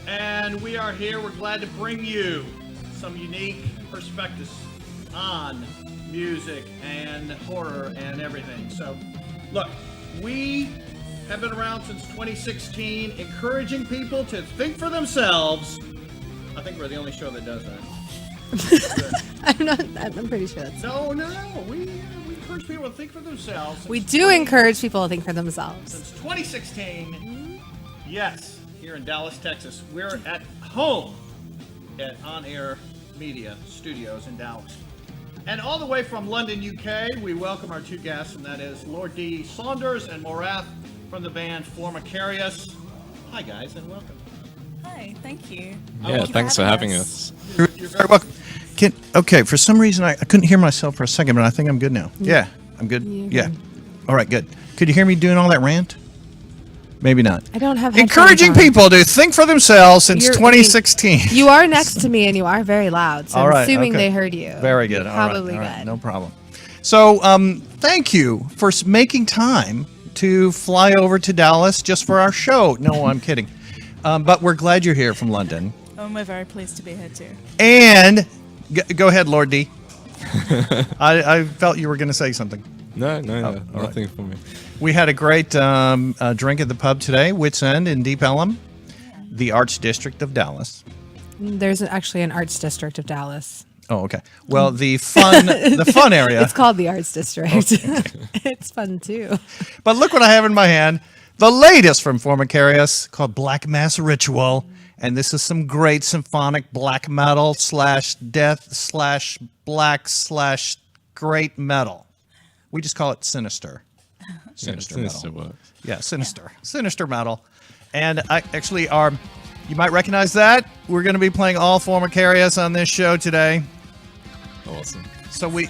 And we are here. We're glad to bring you some unique perspectives on music and horror and everything. So, look, we have been around since 2016, encouraging people to think for themselves. I think we're the only show that does that. I'm pretty sure that's... No. We encourage people to think for themselves. We do encourage people to think for themselves. Since 2016, yes. Here in Dallas, Texas. We're at home at On Air Media Studios in Dallas. And all the way from London, UK, we welcome our two guests, and that is Lord D Saunders and Morath from the band Formicarius. Hi, guys, and welcome. Hi, thank you. Yeah, thanks for having us. You're very welcome. Okay, for some reason, I couldn't hear myself for a second, but I think I'm good now. Yeah, I'm good. Yeah. All right, good. Could you hear me doing all that rant? Maybe not. I don't have encouraging people to think for themselves since 2016. You are next to me and you are very loud, so I'm assuming they heard you. Very good. Probably all good. Right, no problem. So, thank you for making time to fly over to Dallas just for our show. No, I'm kidding. But we're glad you're here from London. Oh, we're very pleased to be here too. And go ahead, Lord D. I felt you were going to say something. No, nothing for me. We had a great drink at the pub today, Wits End in Deep Ellum, the Arts District of Dallas. There's actually an Arts District of Dallas. Oh, okay. Well, the fun area. It's called the Arts District. Okay. It's fun too. But look what I have in my hand. The latest from Formicarius called Black Mass Ritual. And this is some great symphonic black metal / death / black / great metal. We just call it sinister. Sinister metal. Works. Yeah, sinister. Yeah. Sinister metal. And you might recognize that. We're going to be playing all Formicarius on this show today. Awesome. So we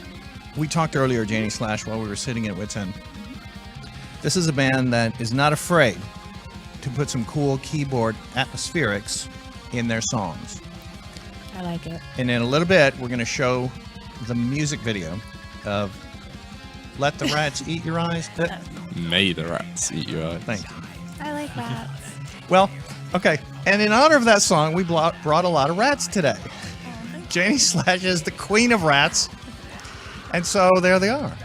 talked earlier, Janie Slash, while we were sitting at Wits End. This is a band that is not afraid to put some cool keyboard atmospherics in their songs. I like it. And in a little bit, we're going to show the music video of Let the Rats Eat Your Eyes. May the Rats Eat Your Eyes. Thank you. I like rats. Well, okay. And in honor of that song, we brought a lot of rats today. Janie Slash is the queen of rats. And so there they are.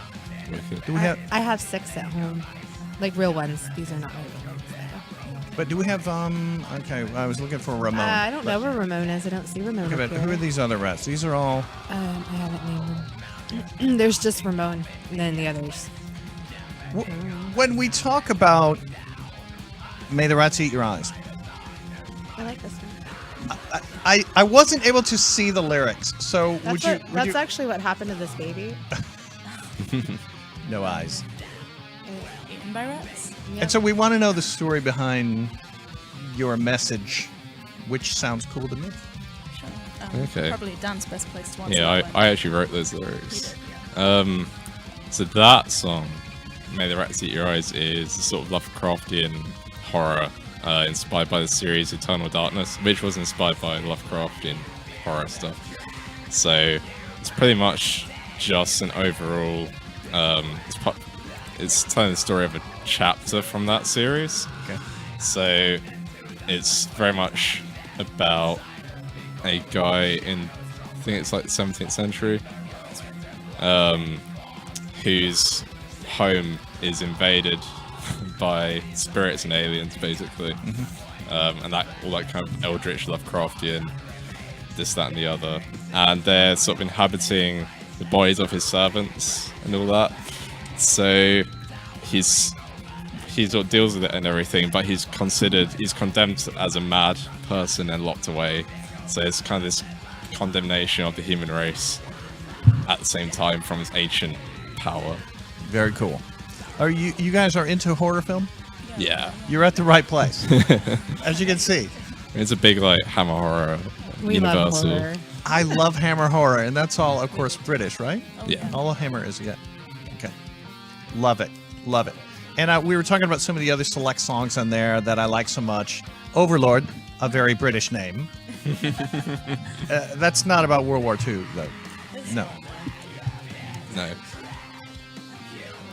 Do we have? I have 6 at home. Like real ones. These are not real ones. But do we have, okay, I was looking for Ramon. I don't know where Ramon is. I don't see Ramon. Okay, but who are these other rats? These are all... I haven't named them. There's just Ramon, and then the others. When we talk about May the Rats Eat Your Eyes... I like this one. I wasn't able to see the lyrics, so that's actually what happened to this baby. No eyes. Eaten by rats? Yep. And so we want to know the story behind your message, which sounds cool to me. Sure. Okay. Probably Dan's best place to answer. Yeah, I actually wrote those lyrics. So that song, May the Rats Eat Your Eyes, is a sort of Lovecraftian horror inspired by the series Eternal Darkness, which was inspired by Lovecraftian horror stuff. So it's pretty much just an overall... it's telling the story of a chapter from that series. Okay. So it's very much about a guy in, I think it's like the 17th century, whose home is invaded by spirits and aliens, basically. And that all that kind of eldritch Lovecraftian, this, that, and the other. And they're sort of inhabiting the bodies of his servants and all that. So he sort of deals with it and everything, but he's condemned as a mad person and locked away. So it's kind of this condemnation of the human race at the same time from its ancient power. Very cool. Are you guys are into horror film? Yeah. You're at the right place, as you can see. It's a big, like, Hammer horror We universal. love horror. I love Hammer horror, and that's all, of course, British, right? Yeah. All Hammer is, yeah. Okay. Love it. Love it. And we were talking about some of the other select songs on there that I like so much. Overlord, a very British name. That's not about World War II, though. No. No.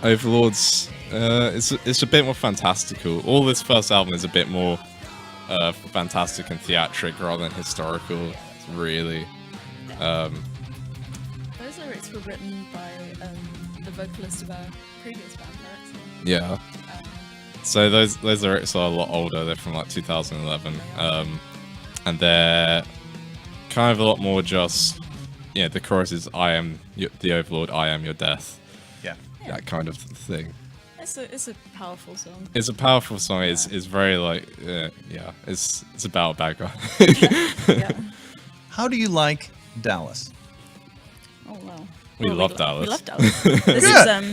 Overlord's it's a bit more fantastical. All this first album is a bit more fantastic and theatric rather than historical. It's really. Those lyrics were written by the vocalist of our previous band, right? Yeah. So those lyrics are a lot older. They're from like 2011, and they're kind of a lot more just, the chorus is "I am the Overlord, I am your death," Yeah. that kind of thing. It's a powerful song. It's a powerful song. It's very like It's about a bad guy. Yeah. How do you like Dallas? Oh wow. We love Dallas. We love Dallas. This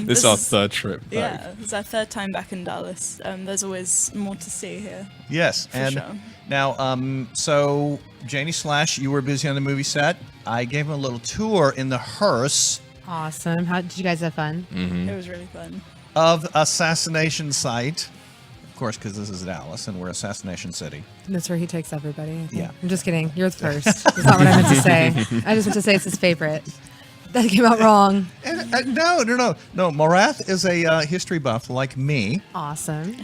This is our third trip back. Yeah, it's our third time back in Dallas. There's always more to see here. Yes, and sure. now, so Janie Slash, you were busy on the movie set. I gave him a little tour in the hearse Awesome. How did you guys have fun? It was really fun. of Assassination Site. Of course, because this is Dallas and we're Assassination City. That's where he takes everybody. I think. Yeah. I'm just kidding. You're the first. That's not what I meant to say. I just meant to say it's his favorite. That came out wrong. And, no. Morath is a history buff like me, Awesome.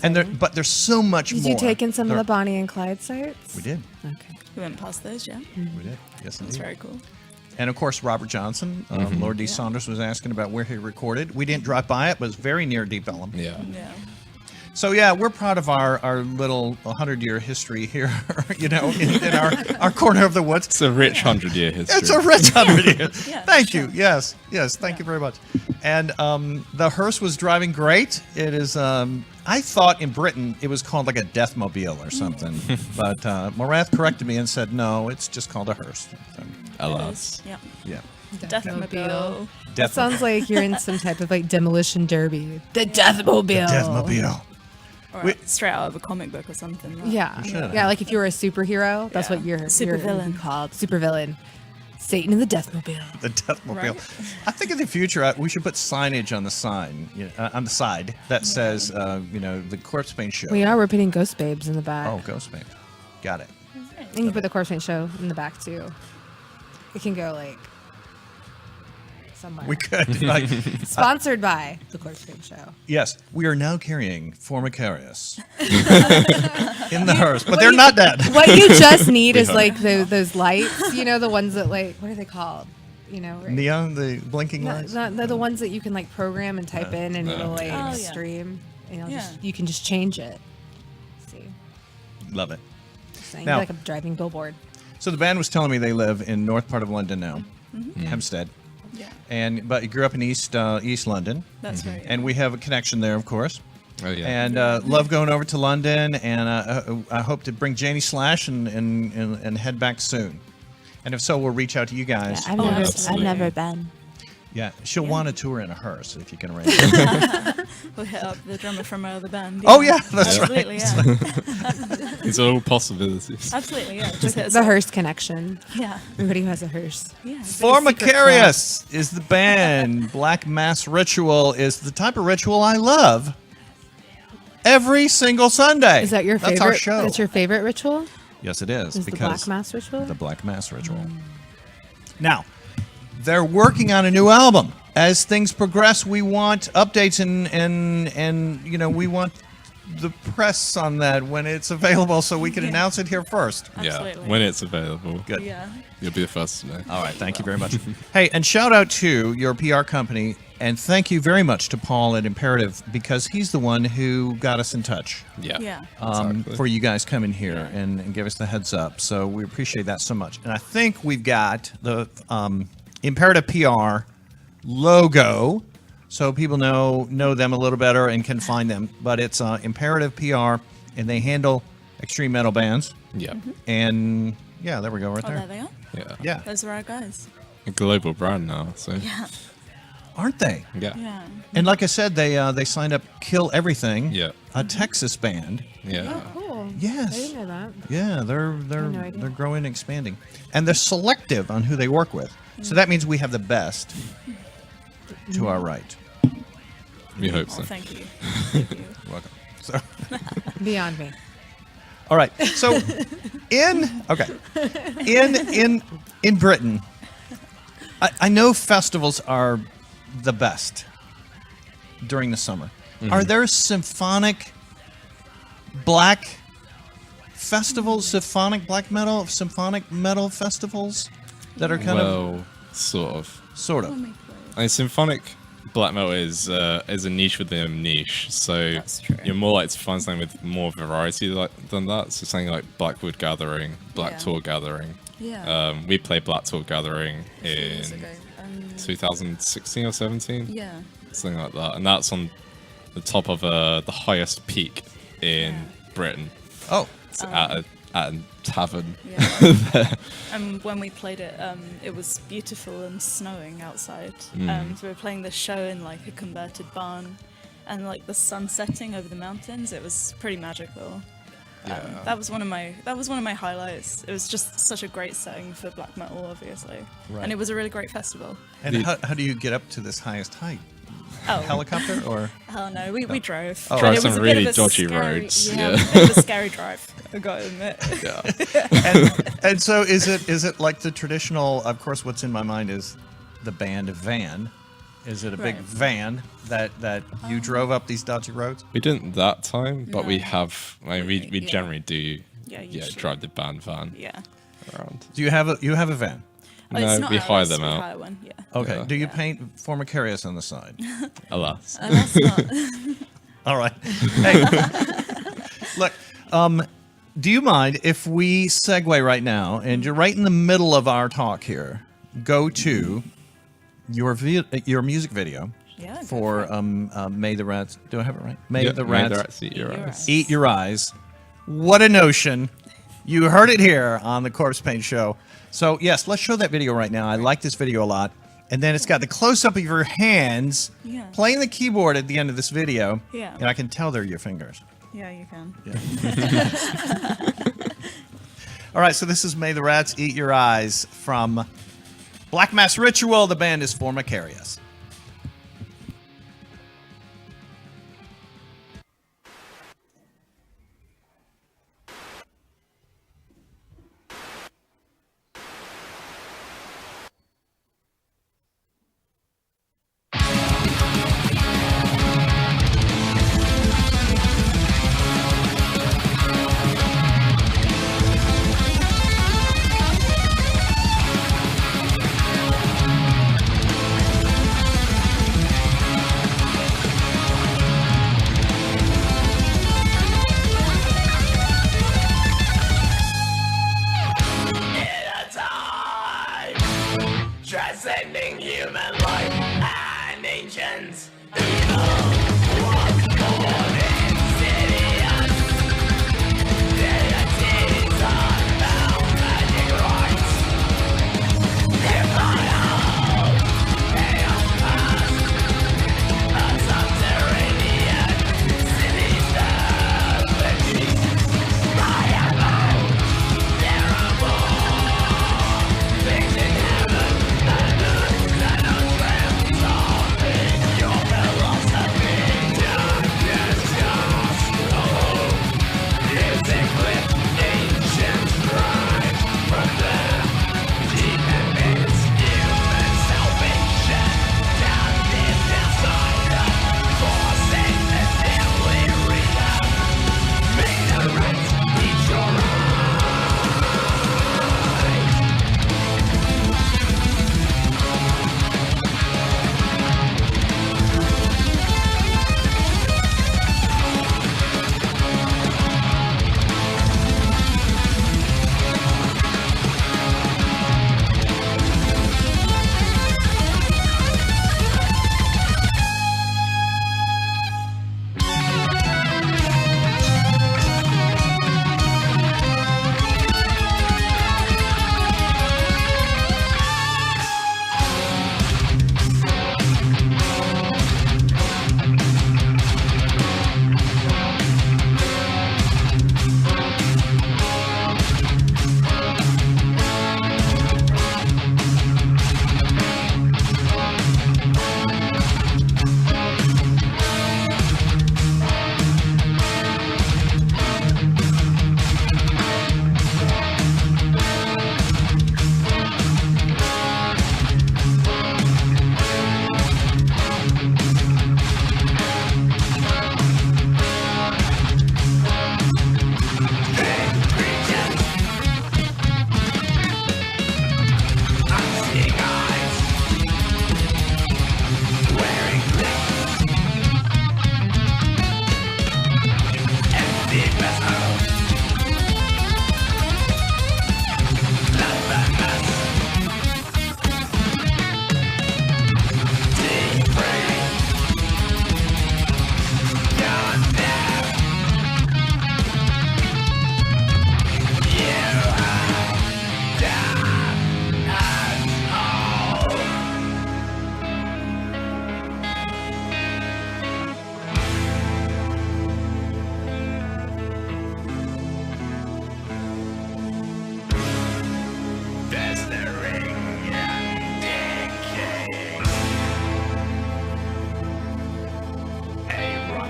and but there's so much Did more. you take in some of There- the Bonnie and Clyde sites? We did. Okay. We went past those, yeah. We did. Yes, That's indeed. very cool. And of course, Robert Johnson, Lord D Saunders, was asking about where he recorded. We didn't drive by it, but it's very near Deep Ellum. Yeah. Yeah. So yeah, we're proud of our little 100-year history here, in our corner of the woods. It's a rich 100-year history. It's a rich 100 years. Yeah, Thank sure. you. Yes, thank you very much. And the hearse was driving great. It is. I thought in Britain it was called like a Deathmobile or something, but Morath corrected me and said no, it's just called a hearse. So, Alas. Yeah. yeah. Deathmobile. That sounds like you're in some type of like demolition derby. The Deathmobile. Deathmobile. Or We- straight out of a comic book or something. Like. Yeah. should. Yeah, like if you were a superhero, that's Yeah. what you're Supervillain. called. Supervillain. Satan in the Deathmobile. The Deathmobile. Right. I think in the future we should put signage on the sign, on the side that says, the Corpsepaint show. We're putting Ghost Babes in the back. Oh, Ghostpaint. Got it. And you can put the Corpsepaint show in the back too. It can go like somewhere. We could. Like, Sponsored by the Corpsepaint show. yes, we are now carrying Formicarius in the hearse, but they're not dead. What you just need is like those lights, the ones that like, what are they called? Right? Neon, the blinking No, lights. they're the ones that you can like program and type in and it'll like Oh, yeah. stream. And Yeah. you can just change it. See, Love it. saying Now- like a driving billboard. So the band was telling me they live in north part of London now, Hampstead, Yeah. but you grew up in East London, That's right. and we have a connection there, of course. Oh yeah. And love going over to London, and I hope to bring Janie Slash and head back soon. And if so, we'll reach out to you guys. I've absolutely. been. Yeah, she'll want a tour in a hearse if you can arrange it. We'll hit up the drummer from our other band. Oh, yeah, that's right. Absolutely, yeah. These are all possibilities. Absolutely, yeah. Just hit us The up. hearse connection. Yeah. Everybody who has a hearse. Yeah. Formicarius is the band. Black Mass Ritual is the type of ritual I love. Every single Sunday. Is that your favorite? That's our show. That's your favorite ritual? Yes, it is. Is the because Black Mass ritual? the Black Mass Ritual. Now, they're working on a new album. As things progress, we want updates and we want the press on that when it's available so we can announce it here first. Yeah, Absolutely. when it's available. Good. Yeah. You'll be the first to know. All right, thank you very much. Hey, and shout out to your PR company, and thank you very much to Paul at Imperative, because he's the one who got us in touch Yeah. Yeah. Exactly. for you guys coming here and give us the heads up. So we appreciate that so much. And I think we've got the Imperative PR logo, so people know them a little better and can find them. But it's Imperative PR, and they handle extreme metal bands. Yeah. And yeah, there we go, right Oh, there. there they are. Yeah. Yeah, Those are our guys. A global brand now, so Yeah. aren't they? yeah. Yeah. And like I said, they signed up Kill Everything, Yeah. a Texas band. Yeah. Oh, cool. Yes. I didn't know that. Yeah, they're no idea. they're growing and expanding, and they're selective on who they work with. So that means we have the best to our right. We hope Oh, so. thank you. Thank you. Welcome. So, Beyond me. all right. So in Britain, I know festivals are the best during the summer. Are there symphonic black festivals, symphonic black metal, symphonic metal festivals that are kind of sort of. sort of? I mean, symphonic black metal is a niche within a niche, so That's true. you're more likely to find something with more variety than that. So something like Blackwood Gathering, Black Yeah. Tour Gathering. Yeah. We played Black Tour Gathering Years in ago. 2016 or 17, Yeah. something like that, and that's on the top of the highest peak in Britain. Oh, It's at a tavern. Yeah. And when we played it, it was beautiful and snowing outside. So we were playing the show in like a converted barn, and like the sun setting over the mountains. It was pretty magical. That was one of my highlights. It was just such a great setting for black metal, obviously, Right. and it was a really great festival. and how do you get up to this highest height? Oh, Helicopter or? hell no, we drove. Oh. But Drive it was some a bit really of a dodgy scary, roads, Yeah, yeah. it was a bit of a scary drive. I gotta admit. And so is it like the traditional? Of course, what's in my mind is the band van. Is it a big Right. van that you drove up these dodgy roads? We didn't that time, but we No. have. I mean, we Yeah. generally do. Yeah, usually. drive the band van Yeah. around. Do you have a van? Oh, No, it's not we hire ours, them we out. hire one, yeah. Okay. Yeah. Do you Yeah. paint Formicarius on the side? Alas. That's not. All right. Hey, look. Do you mind if we segue right now, and you're right in the middle of our talk here? Go to your music video Yeah, go for for it. May the Rats. Do I have it right? May Yeah, the May Rats the Rats Eat Your Eat Your Eyes. Eyes. Eat Your Eyes. What a notion. You heard it here on the Corpsepaint Show. So, yes, let's show that video right now. I like this video a lot. And then it's got the close-up of your hands Yeah. playing the keyboard at the end of this video. Yeah. And I can tell they're your fingers. Yeah, you can. All right, so this is May the Rats Eat Your Eyes from Black Mass Ritual. The band is Formicarius. Transcending human life and ancient your philosophy.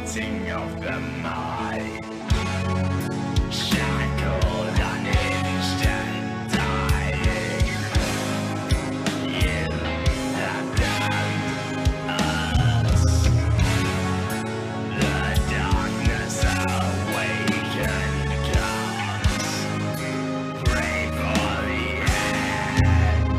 haunting of the mind. Shackled, unhinged, and dying. You have done us. The darkness awakened comes. Pray for the end.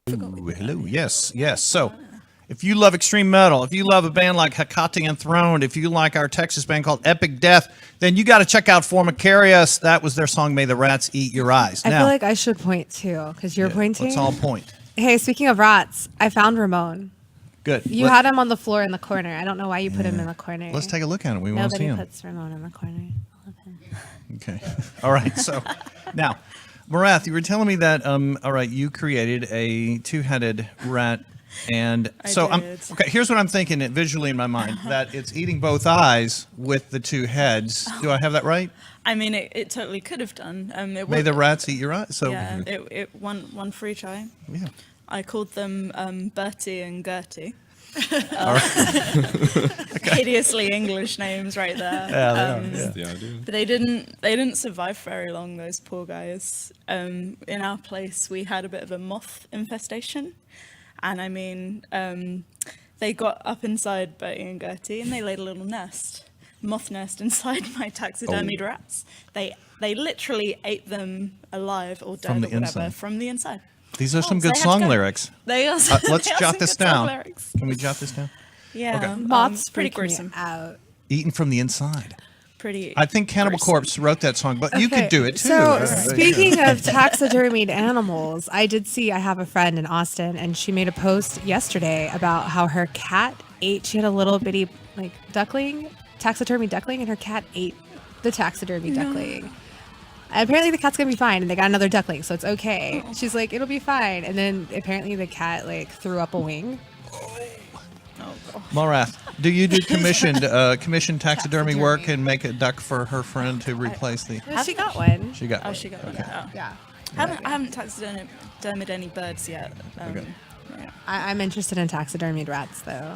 Ooh, hello. Yes, yes. So, if you love extreme metal, if you love a band like Hecate Enthroned, if you like our Texas band called Epic Death, then you got to check out Formicarius. That was their song, May the Rats Eat Your Eyes. I feel like I should point too, because you're pointing. Let's all point. Hey, speaking of rats, I found Ramon. Good. You had him on the floor in the corner. I don't know why you put him in the corner. Let's take a look at him. We want to see Nobody him. puts Ramon in the corner. I love him. Okay. All right. So, now, Morath, you were telling me that, all right, you created a two-headed rat. And so, okay, here's what I'm thinking visually in my mind, that it's eating both eyes with the two heads. Do I have that right? I mean, it totally could have done. May the rats eat your eyes. So, yeah, it one for each eye. Yeah. I called them Bertie and Gertie. All right. Hideously English names right there. Yeah, they are, yeah. The idea. But they didn't survive very long, those poor guys. In our place, we had a bit of a moth infestation. And I mean, they got up inside Bertie and Gertie and they laid a little nest, moth nest inside my taxidermied rats. They literally ate them alive or dead From the or whatever inside. from the inside. These are some so good they have to song go. lyrics. They are. Let's they are jot some this good song down. lyrics. Can we jot this down? Yeah, Okay. Moths pretty freak me gruesome. out. Eaten from the inside. Pretty. I think Cannibal gruesome. Corpse wrote that song, but you could do it too. So speaking of taxidermied animals, I have a friend in Austin, and she made a post yesterday about how her cat ate. She had a little bitty like duckling, taxidermy duckling, and her cat ate the taxidermy duckling. Apparently the cat's gonna be fine, and they got another duckling, so it's okay. She's like, it'll be fine, and then apparently the cat like threw up a wing. Morath, do you do commissioned taxidermy work and make a duck for her friend to replace the? She got one. She got. Oh, one. she got one. Okay. Oh. Yeah. I haven't taxidermied any birds yet. Okay. Yeah. I'm interested in taxidermied rats, though.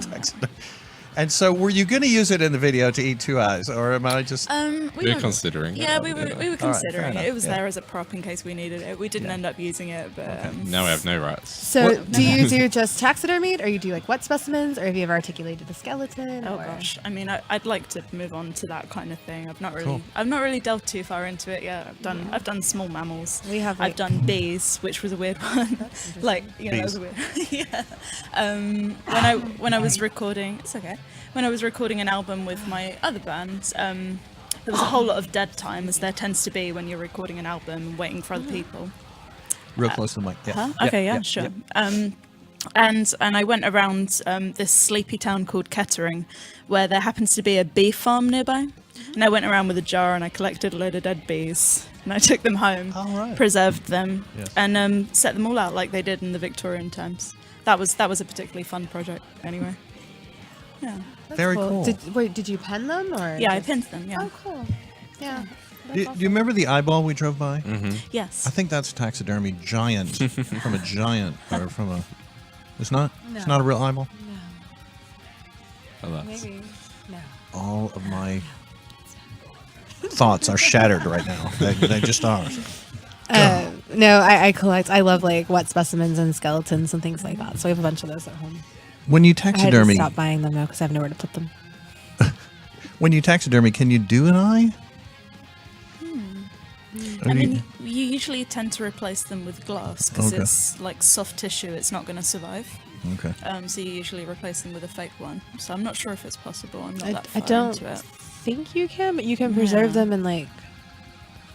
And so, were you going to use it in the video to eat two eyes, or am I just? We're considering. Yeah, we were fair considering enough, it. It was yeah. there as a prop in case we needed it. We didn't end up using it, but Now we have no rats. So, do you do just taxidermied, or you do like wet specimens, or have you ever articulated a skeleton? oh or... gosh, I mean, I'd like to move on to that kind of thing. I've not Cool. really delved too far into it yet. I've done small mammals. We have, I've like- done bees, which was a weird one. Like, you know, that was a weird. Yeah. When I was recording, it's okay. When I was recording an album with my other band, there was a whole lot of dead time, as there tends to be when you're recording an album and waiting for other people. Real close to the mic. Yeah. Huh? Okay, yeah, sure. And I went around this sleepy town called Kettering, where there happens to be a bee farm nearby. And I went around with a jar and I collected a load of dead bees. And I took them home, preserved them, and set them all out like they did in the Victorian times. That was a particularly fun project, anyway. Yeah. Very cool. Did you pen them or? Yeah, I pinned them. Yeah. Oh, cool. Yeah. Do you remember the eyeball we drove by? Yes. I think that's a taxidermy giant from a giant or from a. It's not. It's not a real eyeball. Oh, that's- Maybe. No. All of my thoughts are shattered right now. They just are. No, I collect. I love like wet specimens and skeletons and things like that. So I have a bunch of those at home. When you I had to taxidermy, stop buying them now because I have nowhere to put them. can you do an eye? I mean, you usually tend to replace them with glass because Okay. it's like soft tissue. It's not going to survive. Okay. So you usually replace them with a fake one. So I'm not sure if it's possible. I'm not that I far don't into it. think you can, but you can preserve Yeah. them in like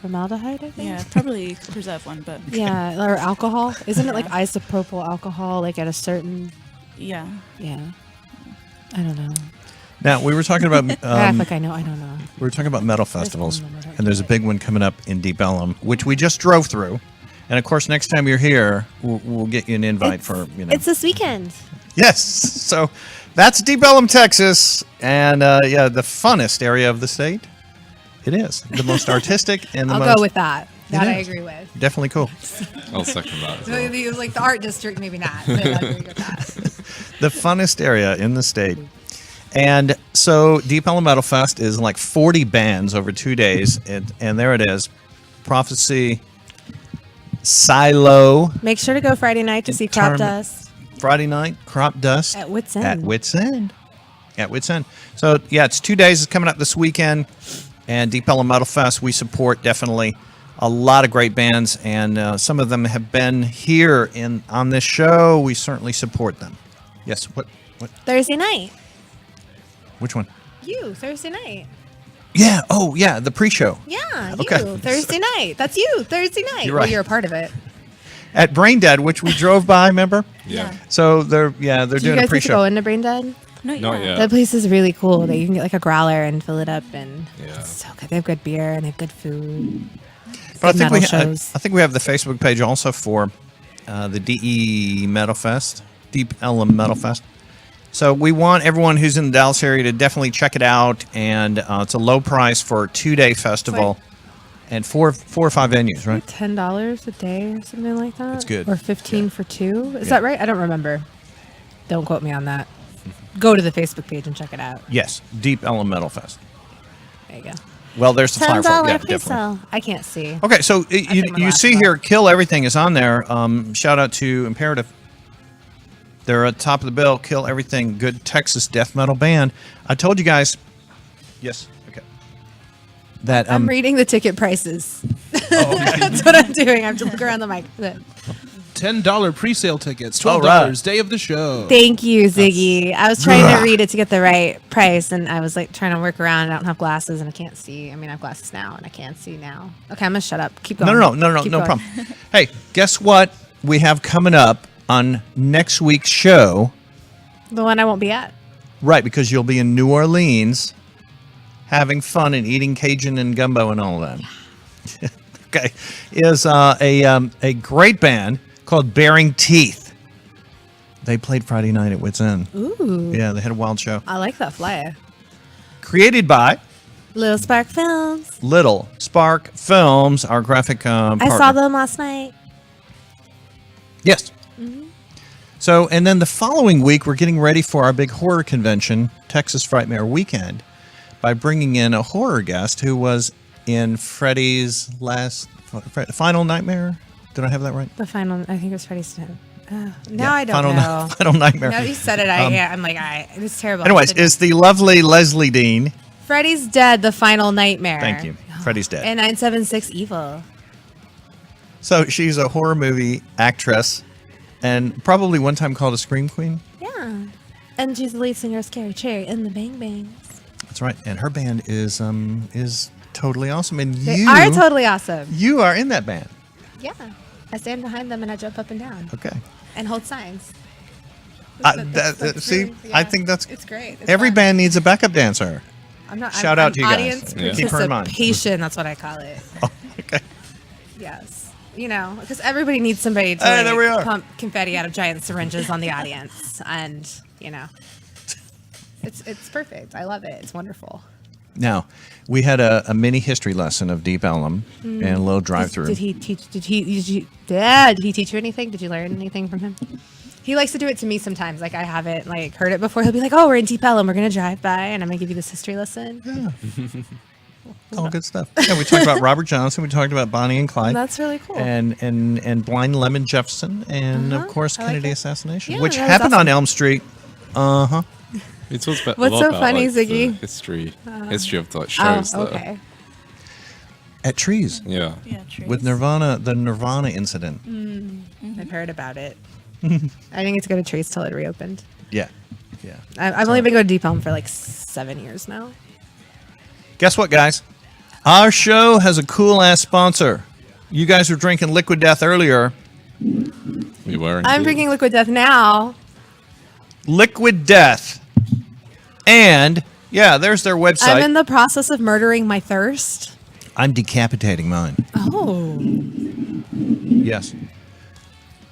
formaldehyde, I think. Yeah, probably you could preserve one, but Yeah, or alcohol. Isn't it like Yeah. isopropyl alcohol, like at a certain? yeah. Yeah. I don't know. Now we were talking about I act like I know. I don't know. we were talking about metal festivals, one that I and there's a big one coming up in Deep Ellum, which we just drove through. And of course, next time you're here, we'll get you an invite for It's this weekend. Yes. So that's Deep Ellum, Texas, and the funnest area of the state. It is the most artistic and the I'll most go with that. That I is. agree with. definitely cool. I'll second that as well. So, like the art district, maybe not. But I agree with that. The funnest area in the state. And so Deep Ellum Metal Fest is like 40 bands over 2 days, and there it is. Prophecy, Silo, Make sure to go Friday night to see Crop Interment. Dust Friday night, Crop Dust. at Wits End. At Wits End. At Wits End. So, yeah, it's 2 days. It's coming up this weekend. And Deep Ellum Metal Fest, we support definitely a lot of great bands. And some of them have been here on this show. We certainly support them. Yes, what? Thursday night. Which one? You Thursday night. Yeah. Oh, yeah, the pre-show. Yeah, Okay. you Thursday night. That's you Thursday night. You're Well, right. you're a part of it. At Brain Dead, which we drove by, remember? Yeah. So they're Do you doing a guys get to pre-show. go into Brain Dead? Not Not yet. yet. That place is really cool. That you can get like a growler and fill it up, and Yeah. it's so good. They have good beer and they have good food. But I Good think metal I shows. think we have the Facebook page also for the DE Metal Fest, Deep Ellum Metal Fest. So we want everyone who's in the Dallas area to definitely check it out, and it's a low price for a 2-day festival, and four or five venues, right? $10 a day or something like that. That's good. Or 15 for 2. Is Yeah. that right? I don't remember. Don't quote me on that. Go to the Facebook page and check it out. Yes, Deep Ellum Metal Fest. There you go. Well, there's the flyer for it. Yeah, definitely. pre-sale. I can't see. Okay, so put my you glasses see on. here, Kill Everything is on there. Shout out to Imperative. They're at the top of the bill. Kill Everything, good Texas death metal band. I told you guys. Yes. Okay. That I'm reading the ticket prices. That's what I'm doing. I have to look around the mic. $10 pre-sale tickets, All $12 right. day of the show. Thank you, Ziggy. I was trying to read it to get the right price, and I was like trying to work around. I don't have glasses, and I can't see. I mean, I have glasses now, and I can't see now. Okay, I'm gonna shut up. Keep going. no Keep going. problem. Hey, guess what we have coming up on next week's show? The one I won't be at. Right, because you'll be in New Orleans having fun and eating Cajun and gumbo and all that. Okay, is a great band called Bearing Teeth. They played Friday night at Wits End. Ooh, Yeah, they had a wild show. I like that flyer. Created by Little Spark Films. Little Spark Films, our graphic partner. I saw them last night. Yes. So, and then the following week, we're getting ready for our big horror convention, Texas Frightmare Weekend, by bringing in a horror guest who was in Freddy's Final Nightmare. Did I have that right? The final, I think it was Freddy's Snow. Now Yeah, I don't know. Final Nightmare. Now you said it, I'm like, it was terrible. Anyways, it's the lovely Leslie Dean. Freddy's Dead, the final nightmare. Thank you. Freddy's dead. And 976 Evil. So she's a horror movie actress, and probably one time called a Scream Queen. Yeah. And she's the lead singer of Scary Cherry and the Bang Bangs. That's right. And her band is totally awesome. And They you are totally awesome. You are in that band. Yeah. I stand behind them and I jump up and down Okay. and hold signs. See, really- I think that's it's great. It's every fun. band needs a backup dancer. Shout out to you guys. Audience Yeah. Keep her in mind. participation, that's what I call it. Oh, okay. Yes. You know, because everybody needs somebody to Hey, there we are. pump confetti out of giant syringes on the audience. And, you know, it's perfect. I love it. It's wonderful. Now, we had a mini history lesson of Deep Ellum and a little drive-through. Did he teach you anything? Did you learn anything from him? He likes to do it to me sometimes. Like, I haven't like heard it before. He'll be like, "Oh, we're in Deep Ellum. We're gonna drive by, and I'm gonna give you this history lesson." Yeah. All good stuff. Yeah, we talked about Robert Johnson. We talked about Bonnie and Clyde. That's really cool. And Blind Lemon Jefferson, and of course I like Kennedy it. assassination, Yeah, which that was happened on awesome. Elm Street. He talks about What's a lot so about, funny, like, the Ziggy? history of like shows. Oh, That okay. At Trees Yeah. Yeah, trees. with Nirvana, the Nirvana incident. I've heard about it. I didn't get to go to Trees till it reopened. Yeah, yeah. I've only been going to Deep Elm for like 7 years now. Guess what, guys? Our show has a cool ass sponsor. You guys were drinking Liquid Death earlier. We were. I'm indeed. drinking Liquid Death now. Liquid Death. And yeah, there's their website. I'm in the process of murdering my thirst. I'm decapitating mine. Oh. Yes.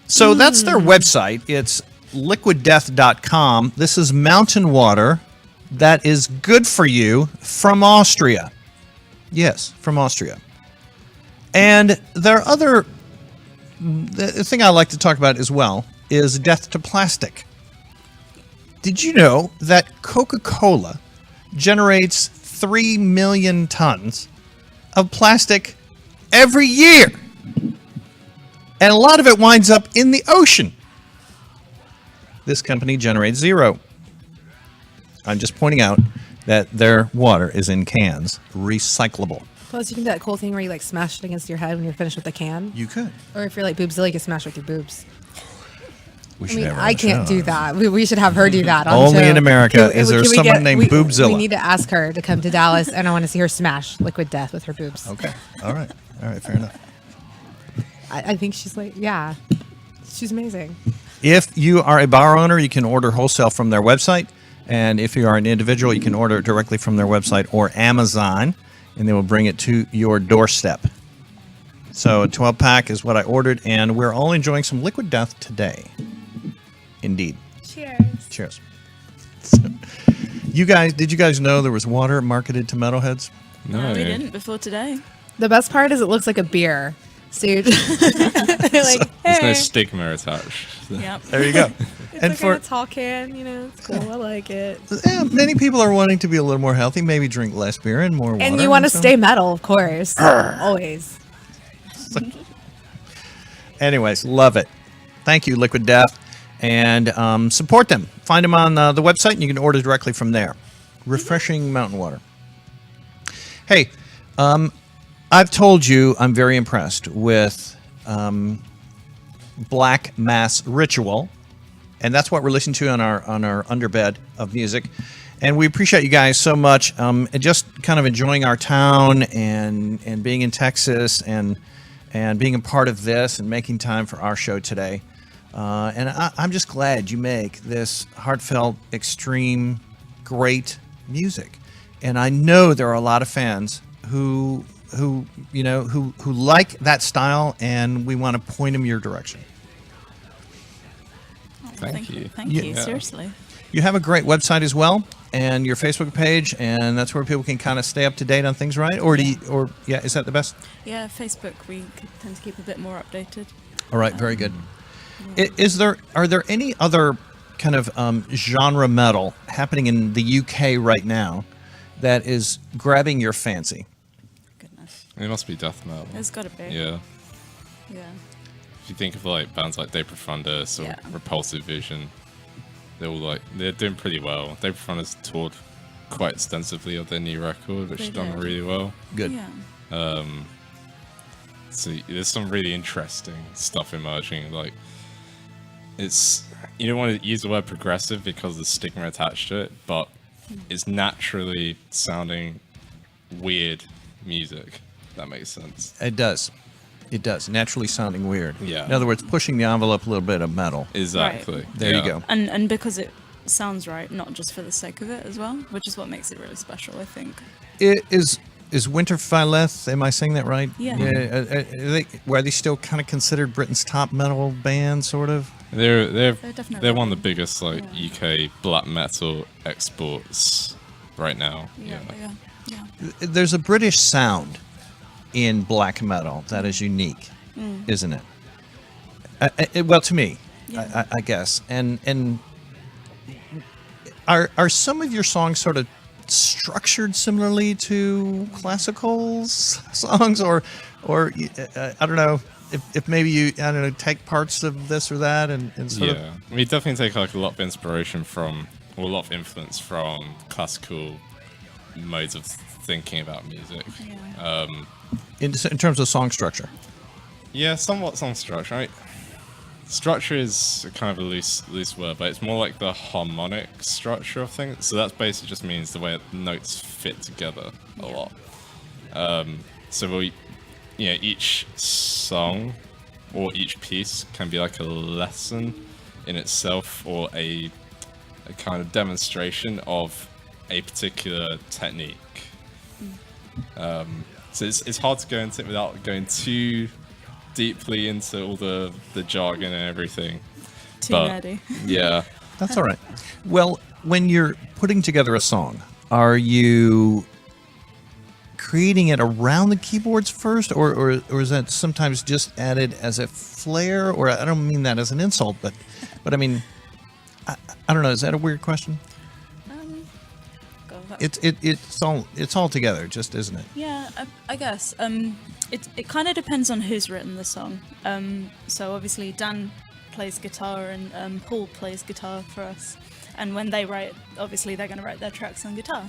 So that's their website. It's liquiddeath.com. This is mountain water that is good for you from Austria. Yes, from Austria. And there are other... The thing I like to talk about as well is death to plastic. Did you know that Coca-Cola generates 3 million tons of plastic every year? And a lot of it winds up in the ocean. This company generates 0. I'm just pointing out that their water is in cans, recyclable. Plus, you can do that cool thing where you like smash it against your head when you're finished with the can. You could. Or if you're like boobzilla, you can smash with your boobs. We I should mean, have her on I the can't show. do that. We should have her do that. On Only the show. in America is there can we someone named Boobzilla. We need to ask her to come to Dallas, and I want to see her smash Liquid Death with her boobs. Okay. All right. Fair enough. I think she's like, yeah, she's amazing. If you are a bar owner, you can order wholesale from their website. And if you are an individual, you can order it directly from their website or Amazon, and they will bring it to your doorstep. So a 12-pack is what I ordered, and we're all enjoying some Liquid Death today. Indeed. Cheers. Cheers. So, did you guys know there was water marketed to metalheads? No, We didn't before today. The best part is it looks like a beer. So you're just like, There's no hey. stigma attached. Yep. There you go. It's and like for in a tall can, you know, it's cool. I like it. yeah, many people are wanting to be a little more healthy, maybe drink less beer and more water. And you want to so- stay metal, of course. Always. Anyways, love it. Thank you, Liquid Death. And support them. Find them on the website, and you can order directly from there. Refreshing mountain water. Hey, I've told you I'm very impressed with Black Mass Ritual, and that's what we're listening to on our underbed of music. And we appreciate you guys so much. And just kind of enjoying our town and being in Texas and being a part of this and making time for our show today. And I'm just glad you make this heartfelt, extreme, great music. And I know there are a lot of fans who like that style, and we want to point them your direction. Thank you. Thank Yeah. you. Seriously. You have a great website as well, and your Facebook page, and that's where people can kind of stay up to date on things, right? Or is that the best? Yeah, Facebook, we tend to keep a bit more updated. All right, very good. Are there any other kind of genre metal happening in the UK right now that is grabbing your fancy? Goodness. It must be death metal. There's got to be. Yeah. Yeah. If you think of like bands like De Profundis or Yeah. Repulsive Vision, they're doing pretty well. De Profundis toured quite extensively on their new record, which They has done did. really well. Good. Yeah. So there's some really interesting stuff emerging. Like, it's, you don't want to use the word progressive because of the stigma attached to it, but it's naturally sounding weird music. That makes sense. It does. It does. Naturally sounding weird. Yeah. In other words, pushing the envelope a little bit of metal. Exactly. There you Yeah. go. And because it sounds right, not just for the sake of it as well, which is what makes it really special, I think. It is Winterfelleth, am I saying that right? Yeah. Were they still kind of considered Britain's top metal band, sort of? They're definitely one of the biggest like UK black metal exports right now. Yeah. There's a British sound in black metal that is unique, isn't it? Well, to me, Yeah. I guess. And are some of your songs sort of structured similarly to classical songs, or I don't know if maybe you take parts of this or that and sort of. Yeah, we definitely take like a lot of inspiration from, or a lot of influence from classical modes of thinking about music. Yeah. In terms of song structure. Yeah, somewhat song structure. Right? Structure is kind of a loose word, but it's more like the harmonic structure of things. So that basically just means the way the notes fit together a lot. So each song or each piece can be like a lesson in itself, or a kind of demonstration of a particular technique. So it's hard to go into it without going too deeply into all the jargon and everything. Too But- nerdy. Yeah. That's all right. Well, when you're putting together a song, are you creating it around the keyboards first, or is that sometimes just added as a flair? Or I don't mean that as an insult, but I mean, I don't know. Is that a weird question? Go with that. It's all together, just isn't it? Yeah, I guess. It kind of depends on who's written the song. So obviously Dan plays guitar and Paul plays guitar for us. And when they write, obviously they're going to write their tracks on guitar.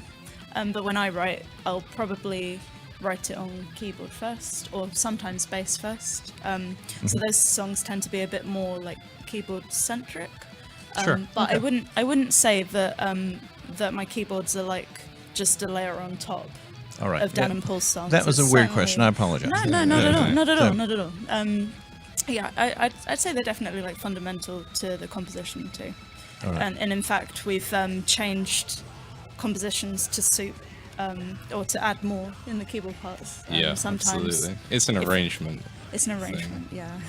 But when I write, I'll probably write it on keyboard first, or sometimes bass first. So those songs tend to be a bit more like keyboard centric. Sure. But I wouldn't say that that my keyboards are like just a layer on top All right. of Dan and Paul's songs. That was a It's weird certainly- question. I apologize. No, not at all. Not at all. So- Not at all. Yeah, I'd say they're definitely like fundamental to the composition too. All right. And in fact, we've changed compositions to suit or to add more in the keyboard parts. Yeah, sometimes absolutely. It's an arrangement. it's an arrangement. Yeah.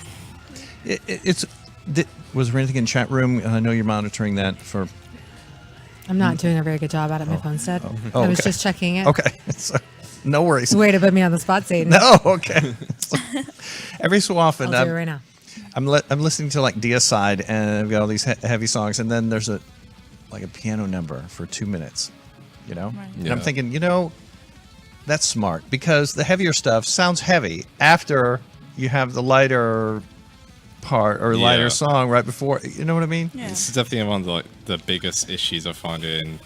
Was there anything in chat room? I know you're monitoring that for. I'm not doing a very good job at it. My phone's dead. Oh, I was okay. just checking it. Okay, so, no worries. Way to put me on the spot, Satan. No, okay. Every so often, I'll do it right now. I'm listening to like Deicide, and I've got all these heavy songs, and then there's a piano number for 2 minutes, Right. And I'm Yeah. thinking, that's smart, because the heavier stuff sounds heavy after you have the lighter part or lighter Yeah. song right before. You know what I mean? Yeah. It's definitely one of the biggest issues I find in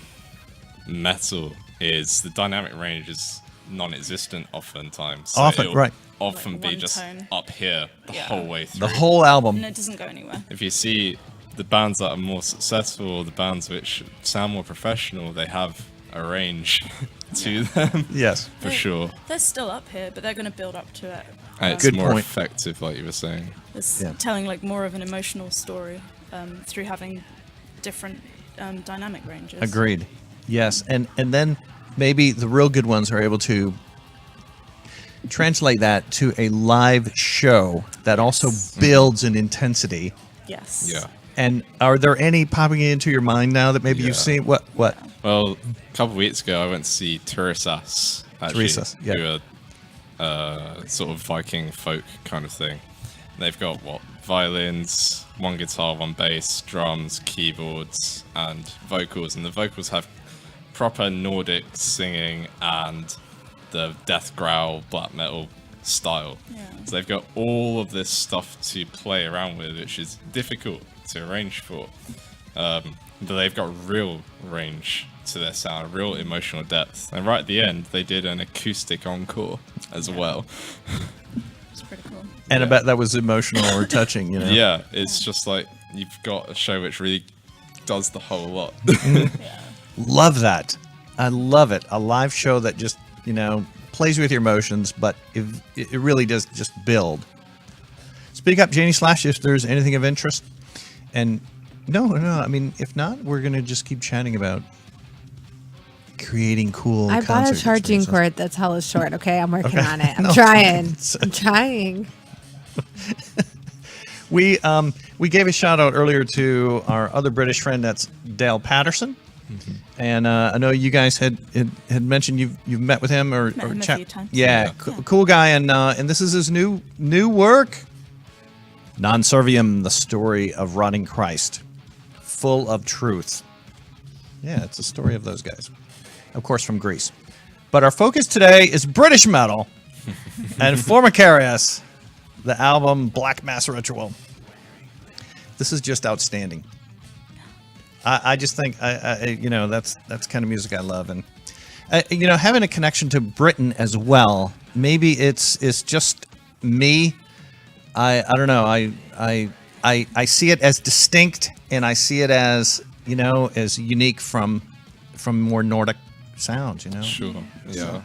metal is the dynamic range is non-existent oftentimes. So Often, it'll right. Often Like be one just tone. up here the Yeah. whole way through. The whole album. And it doesn't go anywhere. If you see the bands that are more successful, or the bands which sound more professional, they have a range to them. Yes. For They- sure. They're still up here, but they're going to build up to it. And it's Good more point. effective, like you were saying. It's Yeah. telling like more of an emotional story through having different dynamic ranges. Agreed. Yes, and then maybe the real good ones are able to translate that to a live show that also builds in intensity. Yes. Yeah. And are there any popping into your mind now that maybe you've Yeah. seen? What? Well, a couple of weeks ago, I went to see Turisas, actually, Turisas, yeah. who are sort of Viking folk kind of thing. They've got, violins, one guitar, one bass, drums, keyboards, and vocals. And the vocals have proper Nordic singing and the death growl black metal style. Yeah. So they've got all of this stuff to play around with, which is difficult to arrange for. But they've got real range to their sound, real emotional depth. And right at the end, they did an acoustic encore as well. It's pretty cool. And I Yeah. bet that was emotional or touching. Yeah, it's just like you've got a show which really does the whole lot. Love that. I love it. A live show that just plays with your emotions, but it really does just build. Speak up, Janie Slash, if there's anything of interest. And no, I mean, if not, we're going to just keep chatting about creating cool I bought a concert charging experiences. cord that's hella short. Okay, I'm working on it. I'm No. trying. I'm trying. We gave a shout out earlier to our other British friend, that's Dale Patterson. And I know you guys had mentioned you've met with him or Met him a chat. few times. Yeah, Yeah. cool guy, and this is his new work, Non Serviam: The Story of Rotting Christ, full of truth. Yeah, it's a story of those guys, of course, from Greece. But our focus today is British metal and Formicarius, the album Black Mass Ritual. This is just outstanding. I just think that's kind of music I love, and having a connection to Britain as well. Maybe it's just me. I don't know. I see it as distinct, and I see it as as unique from more Nordic sounds. Sure. Yeah.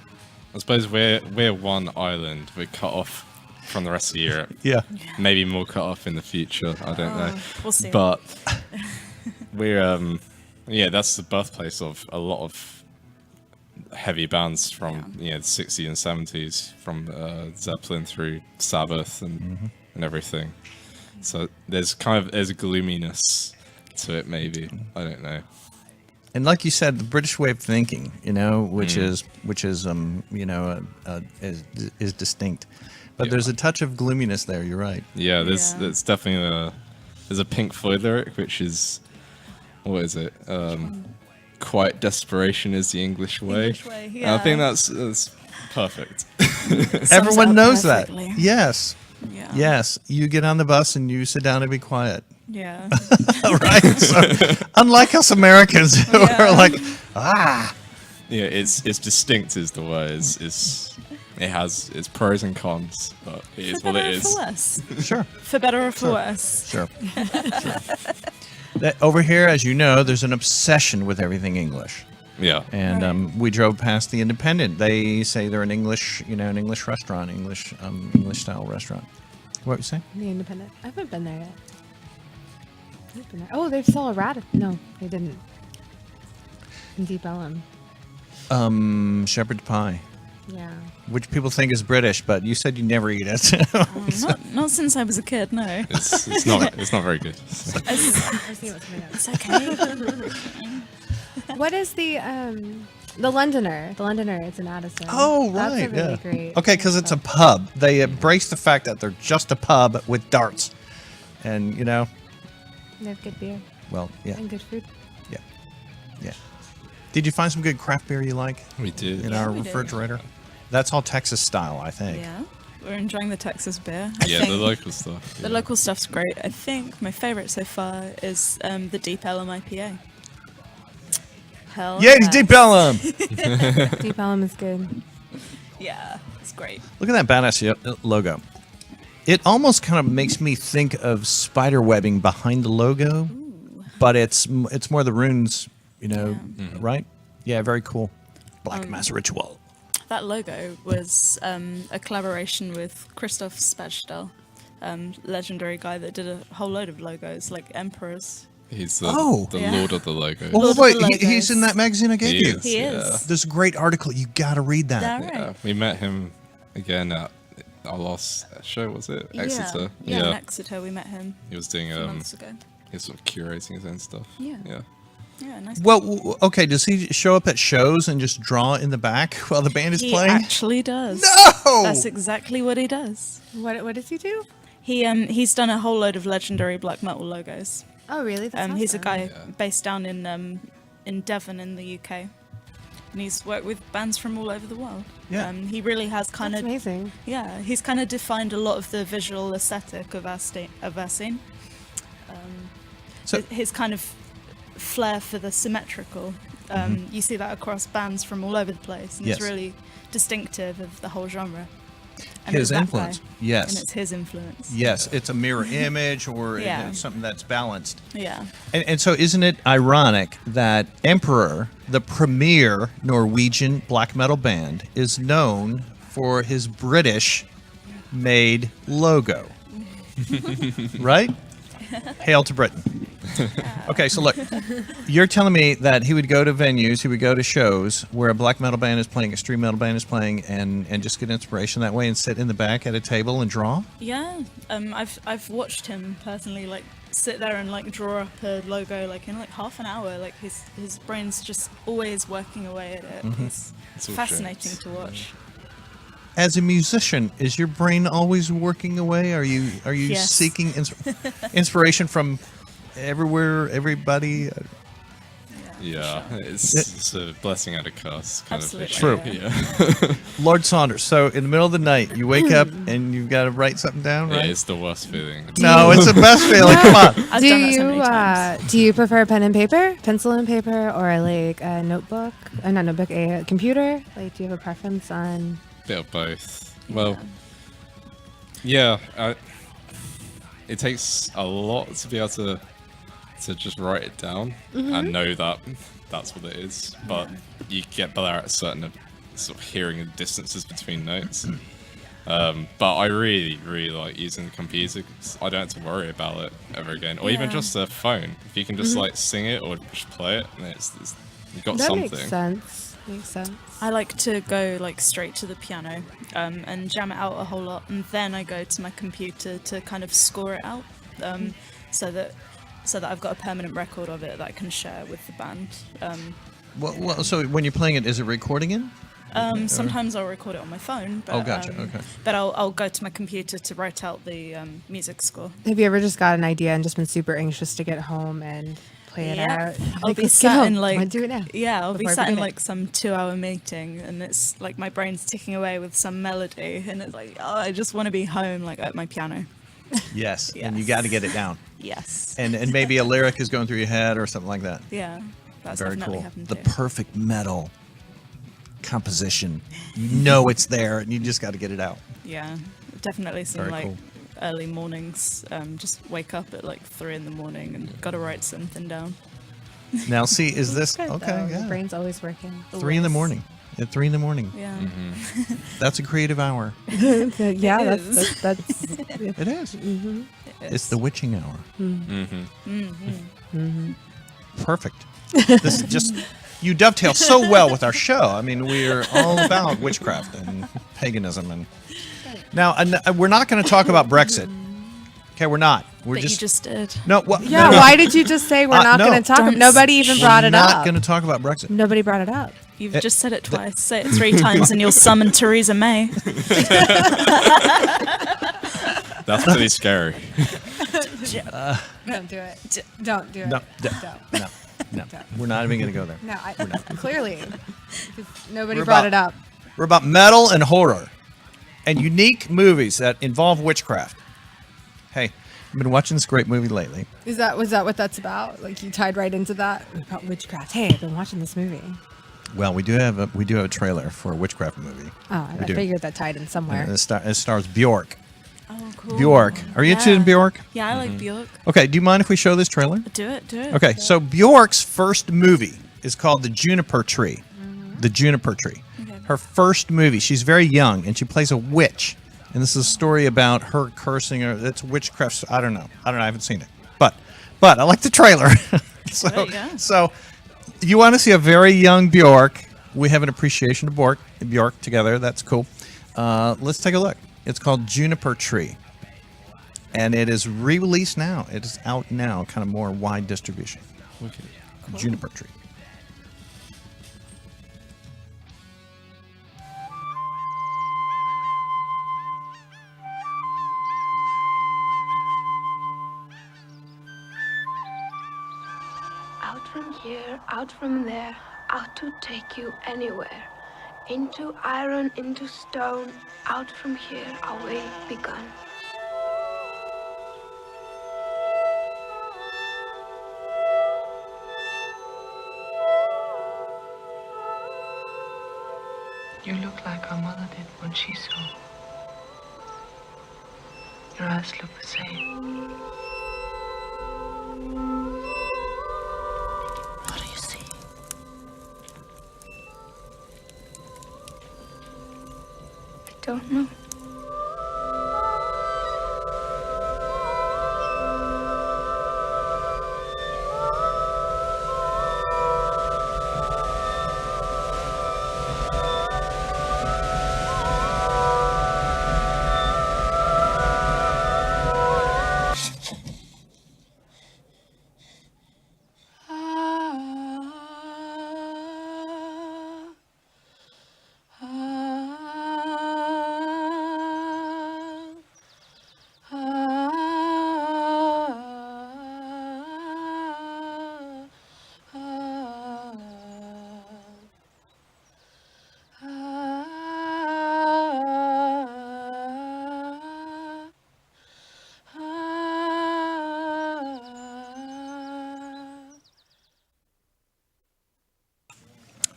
I suppose we're one island. We're cut off from the rest of Europe. Yeah. Maybe more cut off in the future. I don't know. We'll see. But we're that's the birthplace of a lot of heavy bands from the 60s and 70s, from Zeppelin through Sabbath and everything. So there's a gloominess to it, maybe. I don't know. And like you said, the British way of thinking, which is distinct. But there's a touch of gloominess there. You're right. Yeah, there's definitely there's a Pink Floyd lyric, which is, what is it? Quiet desperation is the English way. English way, And I think yeah. that's perfect. Everyone up knows that. perfectly. Yes. Yeah. Yes. You get on the bus and you sit down and be quiet. Yeah. Right? So, unlike us Americans who Yeah. are like, Yeah, it's distinct is the word. It has its pros and cons, but it is For what better it or for is. worse. sure. For better or for worse. Sure. Over here, as you know, there's an obsession with everything English. Yeah. And we drove past the Independent. They say they're an English restaurant, English style restaurant. What you say? The Independent. I haven't been there yet. I've been there. Oh, they saw a rat. No, they didn't. In Deep Ellum. Shepherd's pie, Yeah. which people think is British, but you said you never eat it. Not since I was a kid, no. It's not very good. I see what's coming up. It's okay. What is the Londoner? The Londoner, it's in Addison. Oh, That's right. a really Yeah. great. Okay, because it's a pub. They embrace the fact that they're just a pub with darts, and They have good beer well, yeah, and good food. yeah. Did you find some good craft beer you like We did. in our we did. refrigerator? That's all Texas style, I think. Yeah. We're enjoying the Texas beer. Yeah, the local stuff. The local stuff's great. I think my favourite so far is the Deep Ellum IPA. Hell Yeah, it's Deep Ellum. Deep Ellum is good. Yeah, it's great. Look at that badass logo. It almost kind of makes me think of spider webbing behind the logo, but it's more the runes, right? Yeah, very cool. Black Mass Ritual. That logo was a collaboration with Christoph Spetsdal, legendary guy that did a whole load of logos, like emperors. He's the Yeah. lord of the logos. Well, Lord of wait, the he's Logos. in that magazine I gave He you. is. He yeah. is. There's a great article. You got to read that. That Yeah, right? we met him again at our last show, was it? Exeter. Yeah, in Exeter we met him He was doing a few months ago. he was sort of curating his own stuff. Yeah. Yeah. Yeah, nice. Well, okay. Does he show up at shows and just draw in the back while the band is He playing? actually does. No! That's exactly what he does. What does he do? He's done a whole load of legendary black metal logos. Oh, really? That's He's a awesome. guy based down in Devon in the UK, and he's worked with bands from all over the world. Yeah. He really has kind That's of amazing. he's kind of defined a lot of the visual aesthetic of our scene. So- His kind of flair for the symmetrical. You see that across bands from all over the place, and Yes. it's really distinctive of the whole genre. And His it's that influence. guy. Yes. And it's his influence. Yes, it's a mirror image or Yeah. it's something that's balanced. Yeah. And so, isn't it ironic that Emperor, the premier Norwegian black metal band, is known for his British-made logo? Right? Hail to Britain. Okay, so look, you're telling me that he would go to venues, he would go to shows where a black metal band is playing, extreme metal band is playing, and just get inspiration that way and sit in the back at a table and draw? Yeah. I've watched him personally like sit there and like draw up a logo like in like half an hour. Like his brain's just always working away at it. It's It's all fascinating shapes. to watch. As a musician, is your brain always working away? Are you Yes. seeking inspiration from everywhere, everybody? Yeah, it's a blessing and a curse kind Absolutely. True. of thing. Yeah. Lord Saunders. So in the middle of the night, you wake up and you've got to write something down, right? It's the worst feeling. No, it's the best feeling. Come on. I've do done that so you many times. do you prefer pen and paper, pencil and paper, or like a notebook? Not notebook, a computer. Like, do you have a preference on? Bit of both. Well, yeah, it takes a lot to be able to just write it down and know that that's what it is. But you get better at certain sort of hearing the distances between notes. But I really, really like using the computer 'cause I don't have to worry about it ever again, or even Yeah. just a phone. If you can just like sing it or just play it, then it's you've got That something. makes sense. Makes sense. I like to go like straight to the piano and jam it out a whole lot, and then I go to my computer to kind of score it out, so that I've got a permanent record of it that I can share with the band. Well, so when you're playing it, is it recording it? Sometimes I'll record it on my phone. But, Oh, gotcha, okay. But I'll go to my computer to write out the music score. Have you ever just got an idea and just been super anxious to get home and play it out? I'll Like, be let's get sat home. in I like wanna do it now. Yeah, I'll be before I sat in forget like some 2-hour meeting, and it's like my brain's ticking away with some melody, and it's like, oh, I just want to be home, like at my piano. Yes. And you Yes. got to get it down. Yes. And maybe a lyric is going through your head or something like that. Yeah, that's Very definitely cool. happened The too. perfect metal composition. You know it's there, and you just got to get it out. Yeah, definitely some Very like cool. early mornings. Just wake up at like 3 in the morning and gotta write something down. Now, see, is this Good, okay? though. Your Yeah. brain's always working. 3 in the Always. morning. At 3 in the morning. Yeah. That's a creative hour. Yeah, It that's is. that's It is. It's the witching hour. Perfect. This is just you dovetail so well with our show. I mean, we're all about witchcraft and paganism, and now we're not going to talk about Brexit. Okay, we're not. We're But you just did. no. Well, yeah. no, Why did you just say we're not no. going to talk? Don't Nobody even we're brought it not up. going to talk about Brexit. Nobody brought it up. You've just said it twice. Say it 3 times, and you'll summon Theresa May. That's pretty scary. Don't do it. Don't do it. No, Don't. no. We're not even going to go there. No, clearly, nobody We're brought about- it up. We're about metal and horror and unique movies that involve witchcraft. Hey, I've been watching this great movie lately. Was that what that's about? Like you tied right into that about witchcraft. Hey, I've been watching this movie. Well, we do have a trailer for a witchcraft movie. Oh, We I do. figured that tied in somewhere. And it stars Bjork. Oh, cool. Bjork. Are you interested in Bjork? Yeah, I like Bjork. Okay, do you mind if we show this trailer? Do it. Okay, so Bjork's first movie is called The Juniper Tree. The Juniper Tree. Okay. Her first movie. She's very young, and she plays a witch. And this is a story about her cursing her. It's witchcraft. I don't know. I haven't seen it. But I like the trailer. There you go. So you want to see a very young Bjork. We have an appreciation to Bjork together. That's cool. Let's take a look. It's called Juniper Tree. And it is re-released now. It is out now, kind of more wide distribution. Juniper Tree. Out from here, out from there, out to take you anywhere. Into iron, into stone, out from here, our way begun. You look like our mother did when she saw. Your eyes look the same. What do you see? I don't know.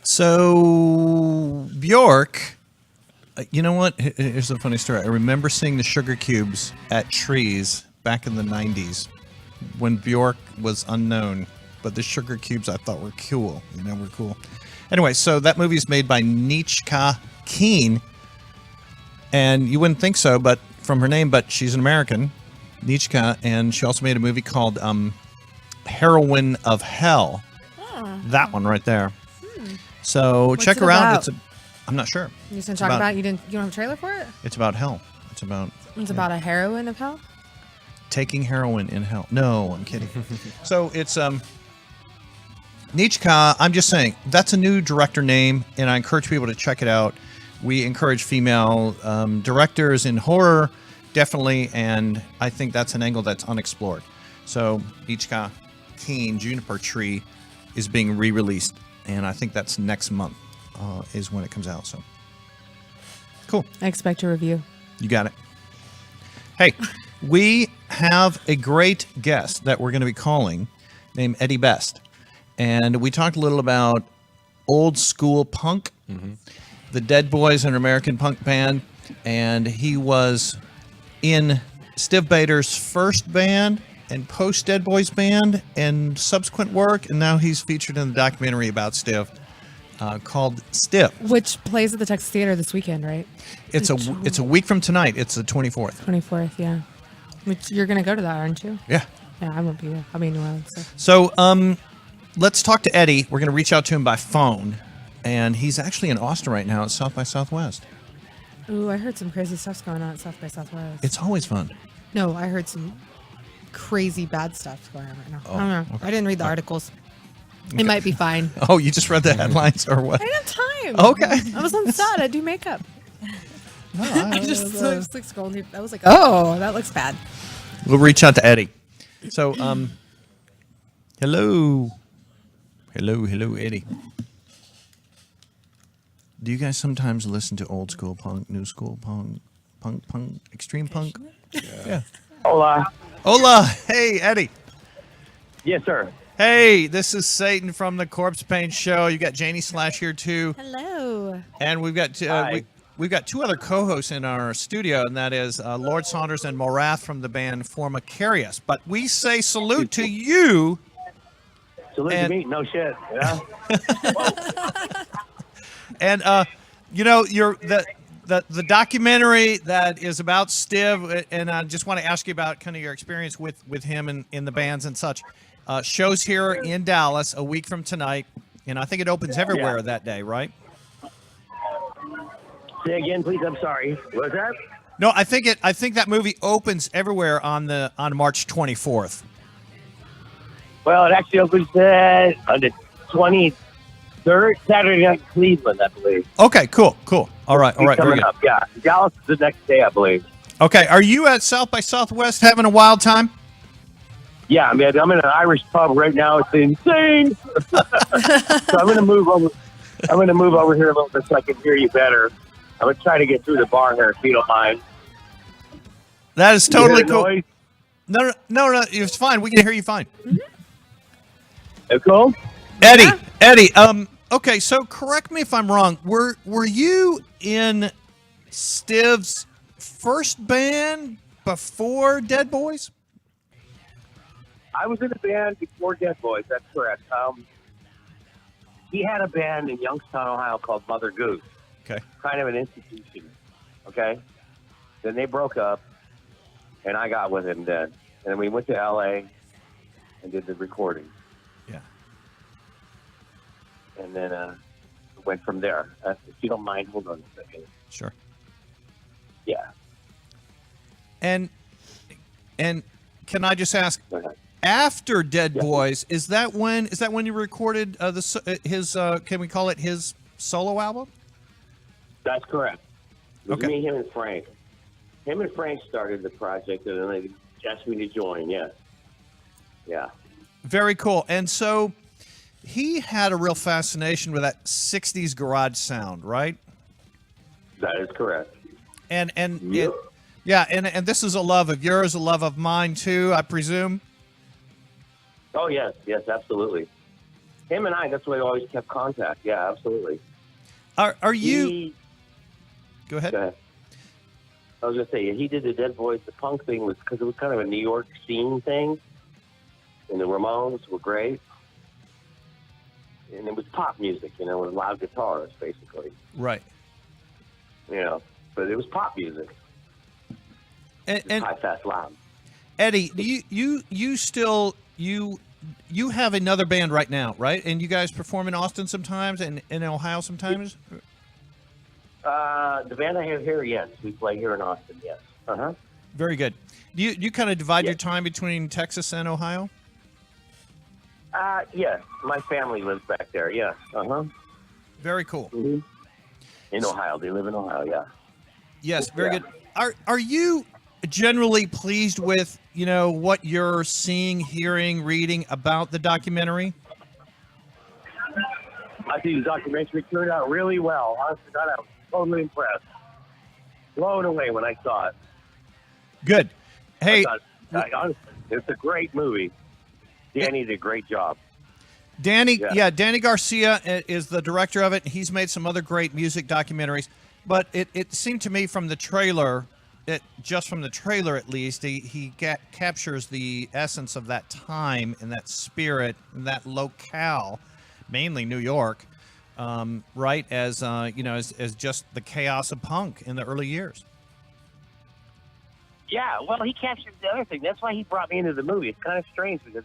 So Bjork, you know what? Here's a funny story. I remember seeing the Sugar Cubes at Trees back in the 90s when Bjork was unknown, but the Sugar Cubes I thought were cool. You know, were cool. Anyway, so that movie is made by Nietzsche Keen, and you wouldn't think so, but from her name, but she's an American, Nietzsche, and she also made a movie called Heroine of Hell. That one right there. So What's check it her out. about? I'm not sure. You just gonna talk about you don't have a trailer for it? It's about hell. It's about A heroine of hell? taking heroin in hell. No, I'm kidding. So it's Nietzsche. I'm just saying that's a new director name, and I encourage people to check it out. We encourage female directors in horror, definitely, and I think that's an angle that's unexplored. So Nietzsche Keen Juniper Tree is being re-released, and I think that's next month is when it comes out. So cool. I expect a review. You got it. Hey, we have a great guest that we're going to be calling named Eddie Best. And we talked a little about old school punk. The Dead Boys, an American punk band. And he was in Stiv Bators' first band and post Dead Boys band and subsequent work. And now he's featured in the documentary about Stiv called Stiv. Which plays at the Texas Theater this weekend, right? It's a week from tonight. It's the 24th. 24th, yeah. Which you're going to go to that, aren't you? Yeah. Yeah, I won't be there. I'll be in New Orleans. So let's talk to Eddie. We're going to reach out to him by phone. And he's actually in Austin right now at South by Southwest. Ooh, I heard some crazy stuff's going on at South by Southwest. It's always fun. No, I heard some crazy bad stuff going on right now. I don't know. okay. I didn't read the articles. It might be fine. Oh, you just read the headlines or what? I didn't have time. Okay. I was on set. I do makeup. No, I just like scrolling through. I was like, oh, that looks bad. We'll reach out to Eddie. So, hello, Eddie. Do you guys sometimes listen to old school punk, new school punk, extreme punk? Yeah. Hola. Hey, Eddie. Yes, sir. Hey, this is Satan from the Corpsepaint show. You got Janie Slash here too, Hello. and we've got we've got two other co-hosts in our studio, and that is Lord Saunders and Morath from the band Formicarius. But we say salute to you. Salute to me. No shit. Yeah. And you know, you're the documentary that is about Stiv, and I just want to ask you about kind of your experience with him and in the bands and such. Shows here in Dallas a week from tonight, and I think it opens everywhere that day, right? Say again, please. I'm sorry. What was that? No, I think that movie opens everywhere on March 24th. Well, it actually opens on the 23rd, Saturday night in Cleveland, I believe. Okay, cool. All right, very Coming good. up, yeah. Dallas is the next day, I believe. Okay, are you at South by Southwest having a wild time? Yeah, man. I'm in an Irish pub right now. It's insane. So I'm going to move over. I'm going to move over here a little bit so I can hear you better. I'm going to try to get through the bar here, if you don't mind. That is totally cool. Noise? No, it's fine. We can hear you fine. It's cool? Eddie, okay, so correct me if I'm wrong. Were you in Stiv's first band before Dead Boys? I was in a band before Dead Boys. That's correct. He had a band in Youngstown, Ohio called Mother Goose. Okay. Kind of an institution. Okay. Then they broke up, and I got with him then. And then we went to L.A. and did the recording. Yeah. And then went from there. If you don't mind, hold on a second. Sure. Yeah. And can I just ask, Go ahead. after Dead Yeah. Boys, is that when you recorded his can we call it his solo album? That's correct. It was Okay. me, him, and Frank. Him and Frank started the project, and then they asked me to join. Yes. Yeah. Very cool. And so he had a real fascination with that 60s garage sound, right? That is correct. And Yep. yeah, and this is a love of yours, a love of mine too, I presume. Oh, yes. Yes, absolutely. Him and I, that's why we always kept contact. Yeah, absolutely. Are you He- Go ahead. Go ahead. I was going to say, he did the Dead Boys. The punk thing was because it was kind of a New York scene thing. And the Ramones were great. And it was pop music, with loud guitars, basically. Right. But it was pop music. And High, fast, loud. Eddie, you have another band right now, right? And you guys perform in Austin sometimes and in Ohio sometimes? The band I have here, yes. We play here in Austin, yes. Uh-huh. Very good. Do you kind of divide Yeah. your time between Texas and Ohio? Yes. My family lives back there, yes. Uh-huh. Very cool. Mm-hmm. In Ohio. They live in Ohio, yeah. Yes, very Yeah. good. Are you generally pleased with, what you're seeing, hearing, reading about the documentary? I think the documentary turned out really well. Honestly, God, I was totally impressed. Blown away when I saw it. Good. Hey, Honestly, it's a great movie. Danny did a great job. Danny, Yeah. Danny Garcia is the director of it. He's made some other great music documentaries, but it seemed to me from the trailer, just from the trailer at least, he captures the essence of that time and that spirit and that locale, mainly New York, right? As as just the chaos of punk in the early years. Yeah, well, he captured the other thing. That's why he brought me into the movie. It's kind of strange because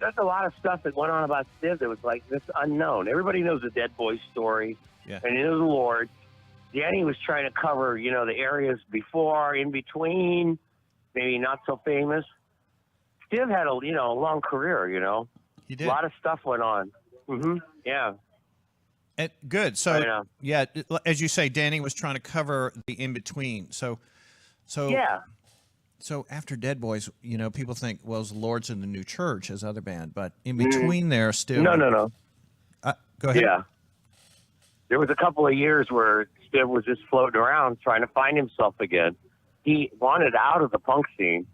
there's a lot of stuff that went on about Stiv that was like this unknown. Everybody knows the Dead Boys story, Yeah. and he knows the Lord. Danny was trying to cover, the areas before, in between, maybe not so famous. Stiv had a long career. He A did. lot of stuff went on. Mm-hmm. Yeah. Good. I So know. yeah, as you say, Danny was trying to cover the in between. So Yeah. So after Dead Boys, people think, well, it was Lords in the New Church, his other band, but in between there, still. No. Go ahead. Yeah. There was a couple of years where Stiv was just floating around trying to find himself again. He wanted out of the punk scene.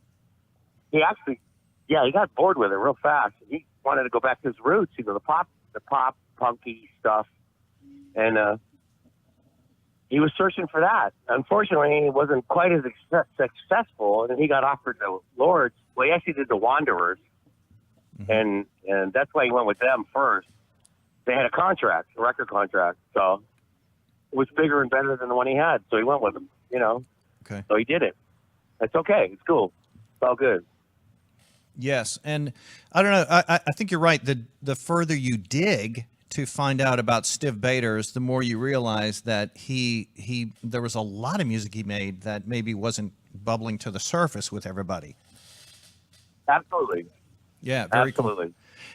He actually, he got bored with it real fast. He wanted to go back to his roots, the pop punky stuff. And he was searching for that. Unfortunately, he wasn't quite as successful, and then he got offered the Lords. Well, he actually did the Wanderers, and that's why he went with them first. They had a record contract, so it was bigger and better than the one he had, so he went with them, Okay. So he did it. It's okay. It's cool. It's all good. Yes, and I don't know. I think you're right. The further you dig to find out about Stiv Bators, the more you realize that there was a lot of music he made that maybe wasn't bubbling to the surface with everybody. Absolutely. Yeah, very Absolutely. cool.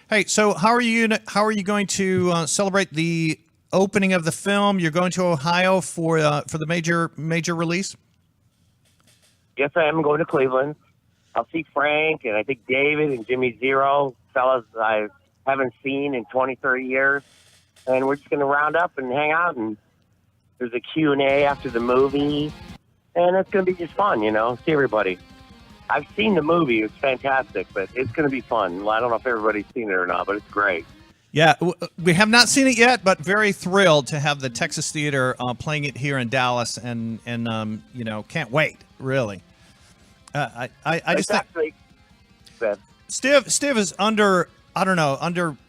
Hey, so how are you going to celebrate the opening of the film? You're going to Ohio for the major release? Yes, I am going to Cleveland. I'll see Frank and I think David and Jimmy Zero, fellas I haven't seen in 20, 30 years. And we're just going to round up and hang out. And there's a Q&A after the movie. And it's going to be just fun, see everybody. I've seen the movie. It's fantastic, but it's going to be fun. I don't know if everybody's seen it or not, but it's great. Yeah, we have not seen it yet, but very thrilled to have the Texas Theater playing it here in Dallas, and can't wait, really. I just think actually, Beth, Stiv is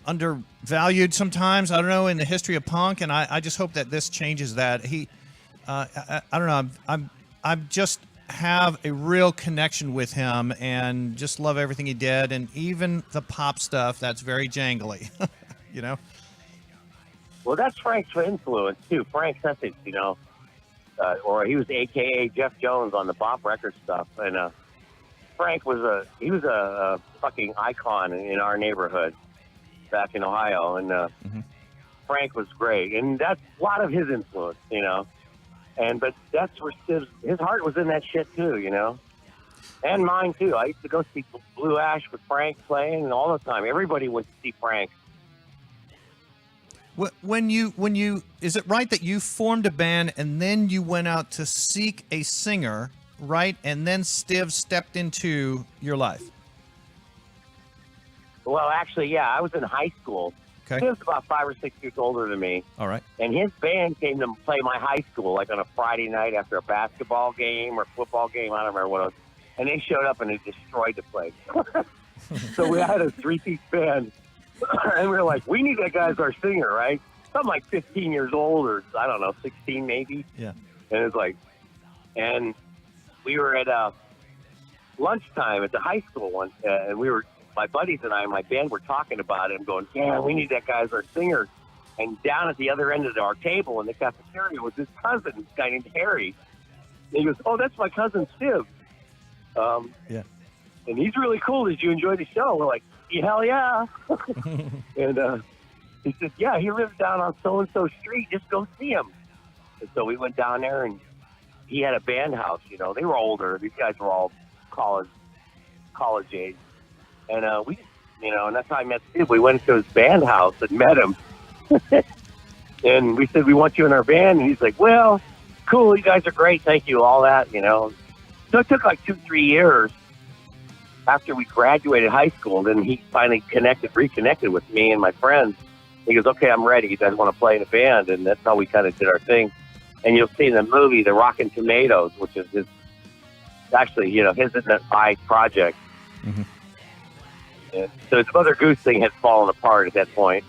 undervalued sometimes. I don't know, in the history of punk, and I just hope that this changes that. I don't know. I'm just have a real connection with him and just love everything he did, and even the pop stuff that's very jangly, you know. well, that's Frank's influence too. Frank Sessions, you know, or he was AKA Jeff Jones on the Bop Record stuff, and Frank was a fucking icon in our neighborhood back in Ohio, and Frank was great, and that's a lot of his influence, you know. But that's where his heart was in that shit too, you know, and mine too. I used to go see Blue Ash with Frank playing all the time. Everybody went to see Frank. When you is it right that you formed a band and then you went out to seek a singer, right? And then Stiv stepped into your life. Well, actually, yeah, I was in high school. Okay. He was about 5 or 6 years older than me. All right. And his band came to play my high school, like on a Friday night after a basketball game or football game. I don't remember what it was. And they showed up and they destroyed the place. So we had a 3-piece band. And we were like, we need that guy as our singer, right? I'm like 15 years old, or I don't know, 16 maybe. Yeah. And it's like, and we were at lunchtime at the high school once, and we were, my buddies and I, my band, were talking about it and going, yeah, we need that guy as our singer. And down at the other end of our table in the cafeteria was his cousin, this guy named Harry. And he goes, oh, that's my cousin Stiv. Yeah. And he's really cool. Did you enjoy the show? We're like, yeah, hell yeah. And he said, yeah, he lives down on so-and-so street. Just go see him. And so we went down there, and he had a band house. You know, they were older. These guys were all college age. And we, you know, and that's how I met Stiv. We went to his band house and met him. And we said, we want you in our band. And he's like, well, cool. You guys are great. Thank you. All that, you know. So it took like 2-3 years after we graduated high school. Then he finally reconnected with me and my friends. He goes, okay, I'm ready. You guys want to play in a band? And that's how we kind of did our thing. And you'll see in the movie, The Rockin' Tomatoes, which is his, actually, you know, his eye project. Mm-hmm. And so his Mother Goose thing had fallen apart at that point.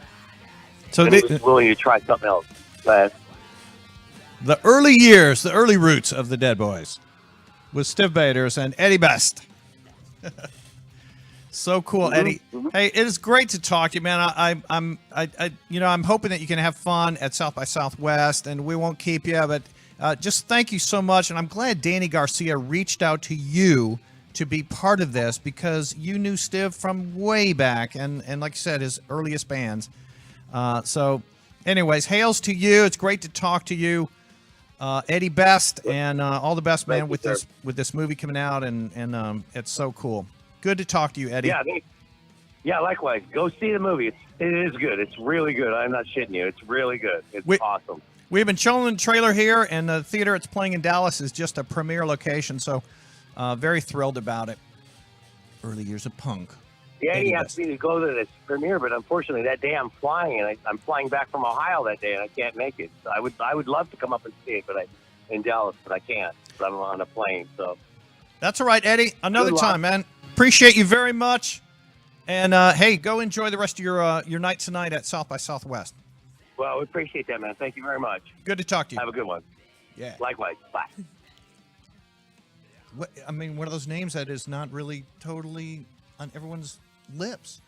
So and he was willing to try something else. But the early years, the early roots of the Dead Boys was Stiv Bators and Eddie Best. So cool, Eddie. Hey, it is great to talk to you, man. I'm hoping that you can have fun at South by Southwest, and we won't keep you, but just thank you so much. And I'm glad Danny Garcia reached out to you to be part of this, because you knew Stiv from way back, and like I said, his earliest bands. So anyways, hails to you. It's great to talk to you, Eddie Best, and all the best, man, with this movie coming out, and it's so cool. Good to talk to you, Eddie. Yeah, likewise. Go see the movie. It is good. It's really good. I'm not shitting you. It's really good. It's awesome. We've been showing the trailer here, and the theater it's playing in Dallas is just a premier location, so very thrilled about it. Early years of punk. Yeah, he asked me to go to this premiere, but unfortunately that day I'm flying, and I'm flying back from Ohio that day, and I can't make it. So I would love to come up and see it, in Dallas, but I can't. I'm on a plane, so. That's all right, Eddie. Another time, man. Appreciate you very much. And hey, go enjoy the rest of your night tonight at South by Southwest. Well, we appreciate that, man. Thank you very much. Good to talk to you. Have a good one. Yeah. Likewise. Bye. I mean, one of those names that is not really totally on everyone's lips,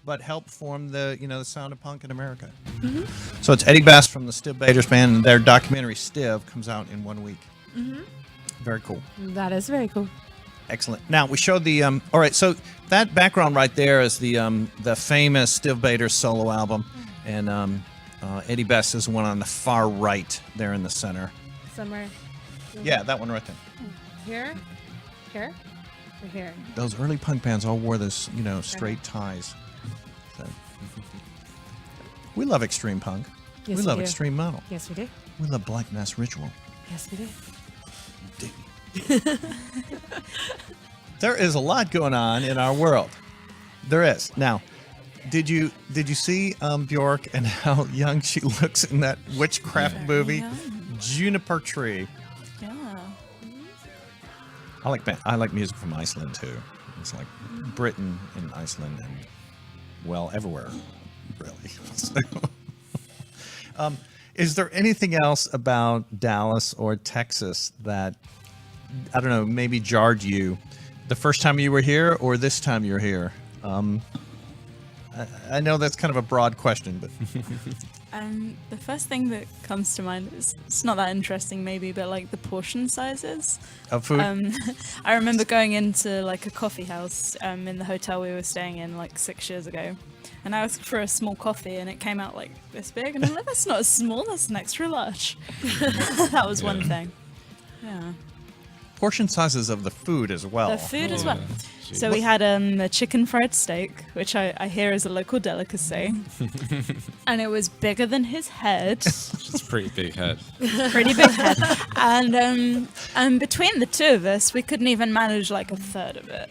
but help form the sound of punk in America. Mm-hmm. So it's Eddie Best from the Stiv Bators Band, and their documentary Stiv comes out in 1 week. Mm-hmm. Very cool. That is very cool. Excellent. Now we showed the all right. So that background right there is the famous Stiv Bators solo album, and Eddie Best is the one on the far right there in the center. Somewhere. Yeah, that one right there. Here, or here. Those early punk bands all wore this, straight ties. So, we love extreme punk. Yes, we love do. extreme metal. Yes, we do. We love Black Mass Ritual. Yes, we do. There is a lot going on in our world. There is. Now, did you see Bjork and how young she looks in that witchcraft movie, Juniper Tree? Yeah. I like music from Iceland too. It's like Britain and Iceland and well everywhere, really. So, is there anything else about Dallas or Texas that I don't know maybe jarred you the first time you were here or this time you're here? I know that's kind of a broad question, but The first thing that comes to mind is it's not that interesting maybe, but like the portion sizes. of food. I remember going into like a coffee house in the hotel we were staying in like 6 years ago, and I asked for a small coffee and it came out like this big, and I'm like, that's not a small, that's an extra large. That was one thing. Yeah. Portion sizes of the food as well. The food as well. Jeez. So we had a chicken fried steak, which I hear is a local delicacy, and it was bigger than his head. It's a pretty big head. Pretty big head, and between the two of us, we couldn't even manage like a third of it.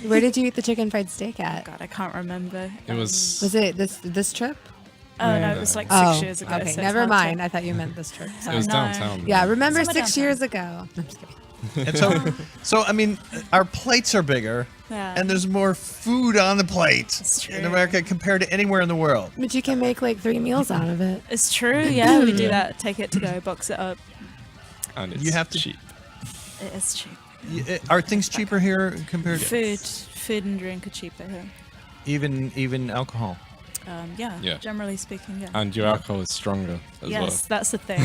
Where did you eat the chicken fried steak at? God, I can't remember. It was. Was it this trip? Oh no, it was like Oh, 6 years ago. okay. so it's Never hard to- mind. I thought you meant this trip. It Sorry. was No. downtown. Yeah, remember Somewhere 6 downtown. years ago. No, I'm just kidding. And so I mean, our plates are bigger, Yeah. and there's more food on the plate That's in true. America compared to anywhere in the world. But you can make like 3 meals out of it. It's true. Yeah, we do that. Take it to go, box it up. And it's You have to- cheap. It is cheap. Are things cheaper here compared to Food and drink are cheaper here. even alcohol? Yeah. Generally speaking, yeah. And your alcohol is stronger as Yes, that's the thing.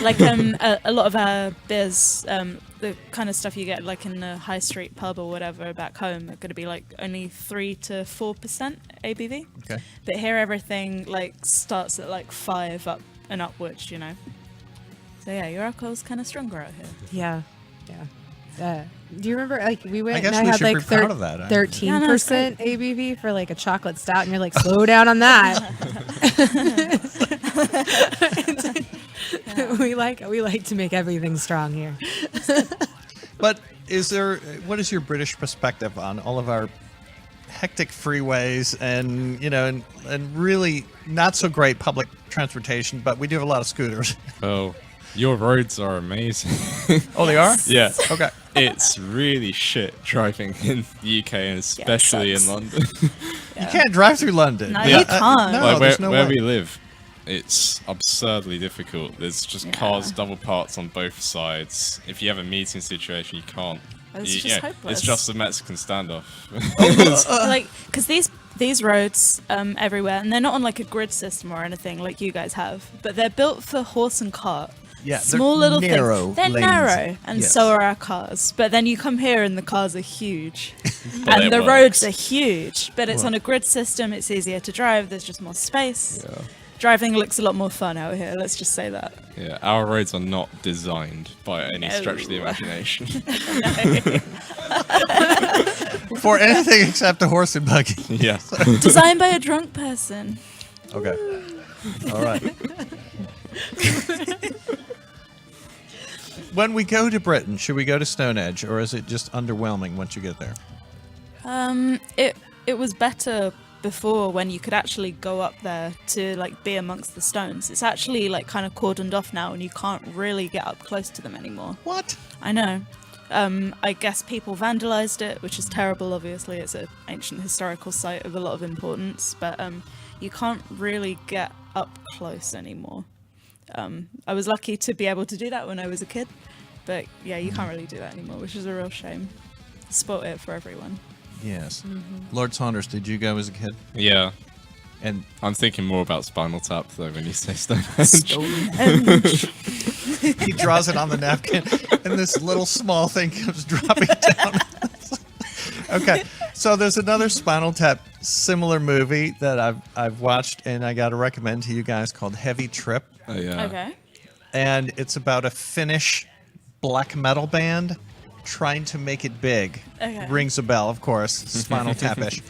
Like a lot of our beers, the kind of stuff you get like in the high street pub or whatever back home, are going to be like only 3 to 4% ABV. Okay. But here everything like starts at like 5 up and upwards, you know. So yeah, your alcohol's kind of stronger out here. Yeah. Do you remember like we went I guess and I we had should like be proud of that. 13% ABV for like a chocolate stout, and you're like, slow down on that. we like to make everything strong here. But what is your British perspective on all of our hectic freeways and and really not so great public transportation, but we do have a lot of scooters. well. Your roads are amazing. Oh, they are? Yeah. Okay. It's really shit driving in the UK and especially in sucks. London. You can't drive through London. No, you can't. No, like there's no where way. we live, it's absurdly difficult. There's just cars double parked on both sides. If you have a meeting situation, you can't. It's you- just yeah, hopeless. it's just a Mexican standoff. Like, because these roads everywhere, and they're not on like a grid system or anything like you guys have, but they're built for horse and cart. Yeah, they're Small little narrow things. They're lanes. narrow, and Yes. so are our cars. But then you come here, and the cars are huge, But and it the works. roads are huge. But it's on a grid system. It's easier to drive. There's just more space. Yeah. Driving looks a lot more fun out here. Let's just say that. Yeah, our roads are not designed by any stretch of the No. imagination. For anything except a horse and buggy. yeah. Designed by a drunk person. Okay. All right. When we go to Britain, should we go to Stonehenge, or is it just underwhelming once you get there? It was better before when you could actually go up there to like be amongst the stones. It's actually like kind of cordoned off now, and you can't really get up close to them anymore. What? I know. I guess people vandalized it, which is terrible. Obviously, it's an ancient historical site of a lot of importance, but you can't really get up close anymore. I was lucky to be able to do that when I was a kid, but yeah, you can't really do that anymore, which is a real shame. Spoilt it for everyone. Yes. Lord Saunders, did you go as a kid? Yeah. And I'm thinking more about Spinal Tap though when you say Stonehenge. he draws it on the napkin, and this little small thing comes dropping down. Okay, so there's another Spinal Tap similar movie that I've watched, and I got to recommend to you guys called Heavy Trip. Oh yeah. Okay. And it's about a Finnish black metal band trying to make it big. Okay. Rings a bell, of course, Spinal Tap-ish.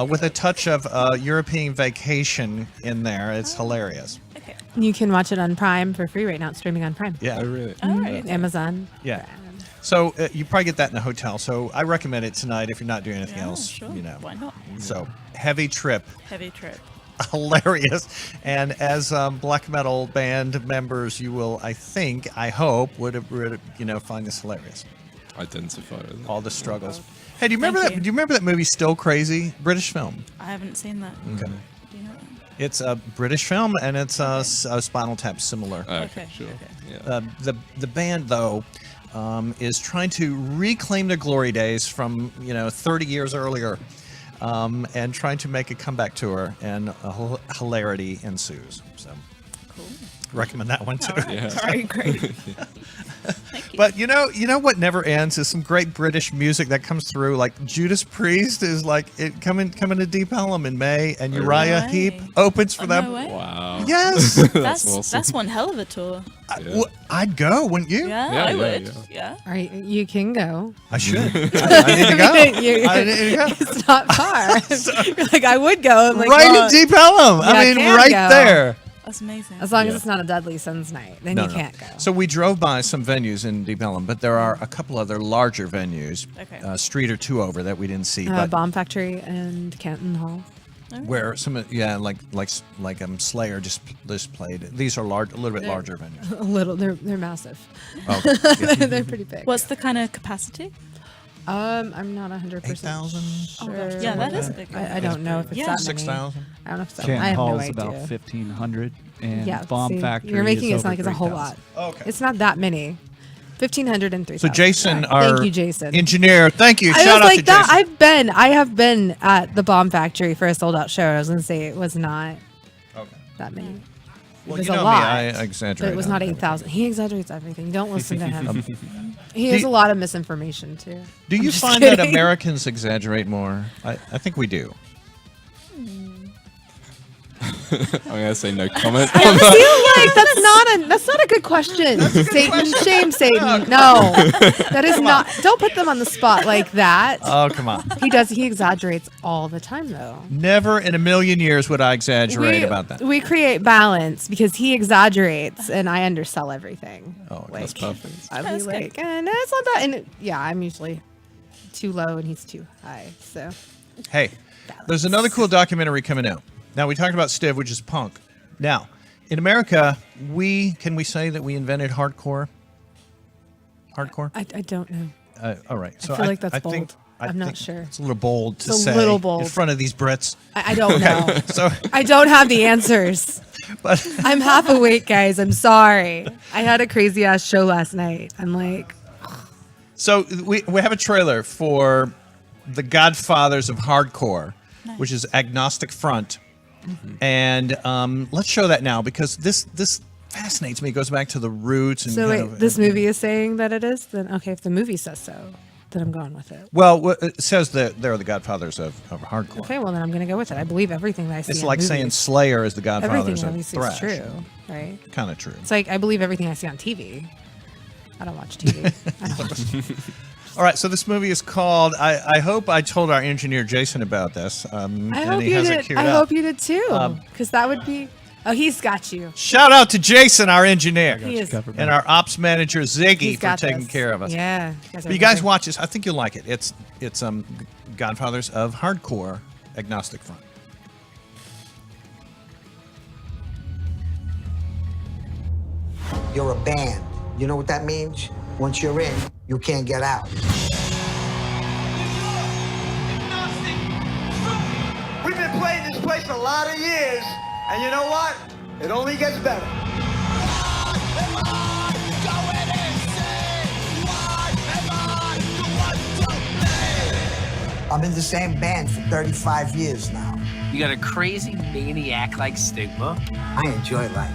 With a touch of European Vacation in there. It's hilarious. Okay. You can watch it on Prime for free right now. It's streaming on Prime. Yeah. Oh really? All right. Amazon. Yeah. So you probably get that in a hotel. So I recommend it tonight if you're not doing anything Yeah, else. sure. You know. Why not? So Heavy Trip, Heavy trip. hilarious. And as black metal band members, you will, I hope, would find this hilarious. identify with it. all the struggles. Hey, do you remember Thank that? you. Do you remember that movie Still Crazy? British film. I haven't seen that. Okay. Do you know that? It's a British film, and it's a Spinal Tap similar. Okay, Sure. okay. Yeah. The band though is trying to reclaim their glory days from 30 years earlier, and trying to make a comeback tour, and hilarity ensues. So Cool. recommend that one too. All right. Yeah. Sorry, great. But you know what never ends is some great British music that comes through. Like Judas Priest is like it coming to Deep Ellum in May, and Uriah way. Heep opens for them. No way. Wow. Yes, That's awesome. one hell of a tour. I'd go, wouldn't you? Yeah, I would. Yeah. All right, you can go. I should. I need to go. You- I need to go. It's not far. You're like, I would go. I'm like, Right well, in Deep Ellum. yeah, I I mean, can right go. there. That's amazing. as long as it's not a Deadly Sins night, then you can't go. So we drove by some venues in Deep Ellum, but there are a couple other larger venues, Okay. a street or two over that we didn't see. But Bomb Factory and Canton Hall. where some, like Slayer just played. These are a little bit larger venues. A little, they're massive. Oh, yeah. They're pretty big. What's the kind of capacity? I'm not 100% 8,000? sure. Yeah, that is a big one. I don't know if it's Yeah. that 6,000? many. I don't know if it's that. I Canton have no Hall's idea. about 1,500, and Yeah, Bomb see, Factory. You're making is it sound like over it's a whole 3,000. lot. Okay. It's not that many. 1,500 and 3,000. So Jason, Yeah. our Thank you, Jason. engineer, thank you. I Shout was out like to that. Jason. I have been at the Bomb Factory for a sold out show. I was gonna say it was not that many. Well, it was you a know lot. me, I exaggerate. But it was on not it. 8,000. He exaggerates everything. Don't listen to him. He Do has you- a lot of misinformation too. Do I'm you just find that kidding. Americans exaggerate more? I think we do. I'm gonna say no comment. I feel like that's not a good question. Satan, shame Satan. No, that is not. Don't put them on the spot like that. Oh, come on. He exaggerates all the time though. Never in a million years would I exaggerate about that. We create balance because he exaggerates and I undersell everything. Oh, like, That's perfect. I'll be That's good. like, no, it's not that. And yeah, I'm usually too low and he's too high. So Hey, there's another cool documentary coming out. Now, we talked about Stiv, which is punk. Now, in America, can we say that we invented hardcore? Hardcore? I don't know. All right. So I feel like that's think, bold. I I'm not think sure. It's a little bold to It's a say little in bold. front of these Brits. I don't know. So, I don't have the answers. but I'm half awake, guys. I'm sorry. I had a crazy ass show last night. I'm like, So we have a trailer for the Godfathers of Hardcore, which is Agnostic Front, and let's show that now because this fascinates me. It goes back to the roots. And so kind wait, of- this movie is saying that it is? Then okay, if the movie says so, then I'm going with it. Well, it says that they're the Godfathers of Hardcore. Okay, well then I'm going to go with it. I believe everything that I see. It's in like movies. saying Slayer is the Godfathers everything of that we see thrash. is true, right? Kind of true. It's like I believe everything I see on TV. I don't watch TV. I don't watch All right, so this movie is called. I hope I told our engineer Jason about this. I and hope he you has it did. queued I up. hope you did too, because that would be. Oh, he's got you. Shout out to Jason, our engineer, He is. and our ops manager Ziggy He's for got taking this. care of us. Yeah. But you guys watch this. I think you'll like it. It's Godfathers of Hardcore, Agnostic Front. You're a band. You know what that means? Once you're in, you can't get out. We've been playing this place a lot of years, and you know what? It only gets better. I'm in the same band for 35 years now. You got a crazy maniac like Stigma. I enjoy life.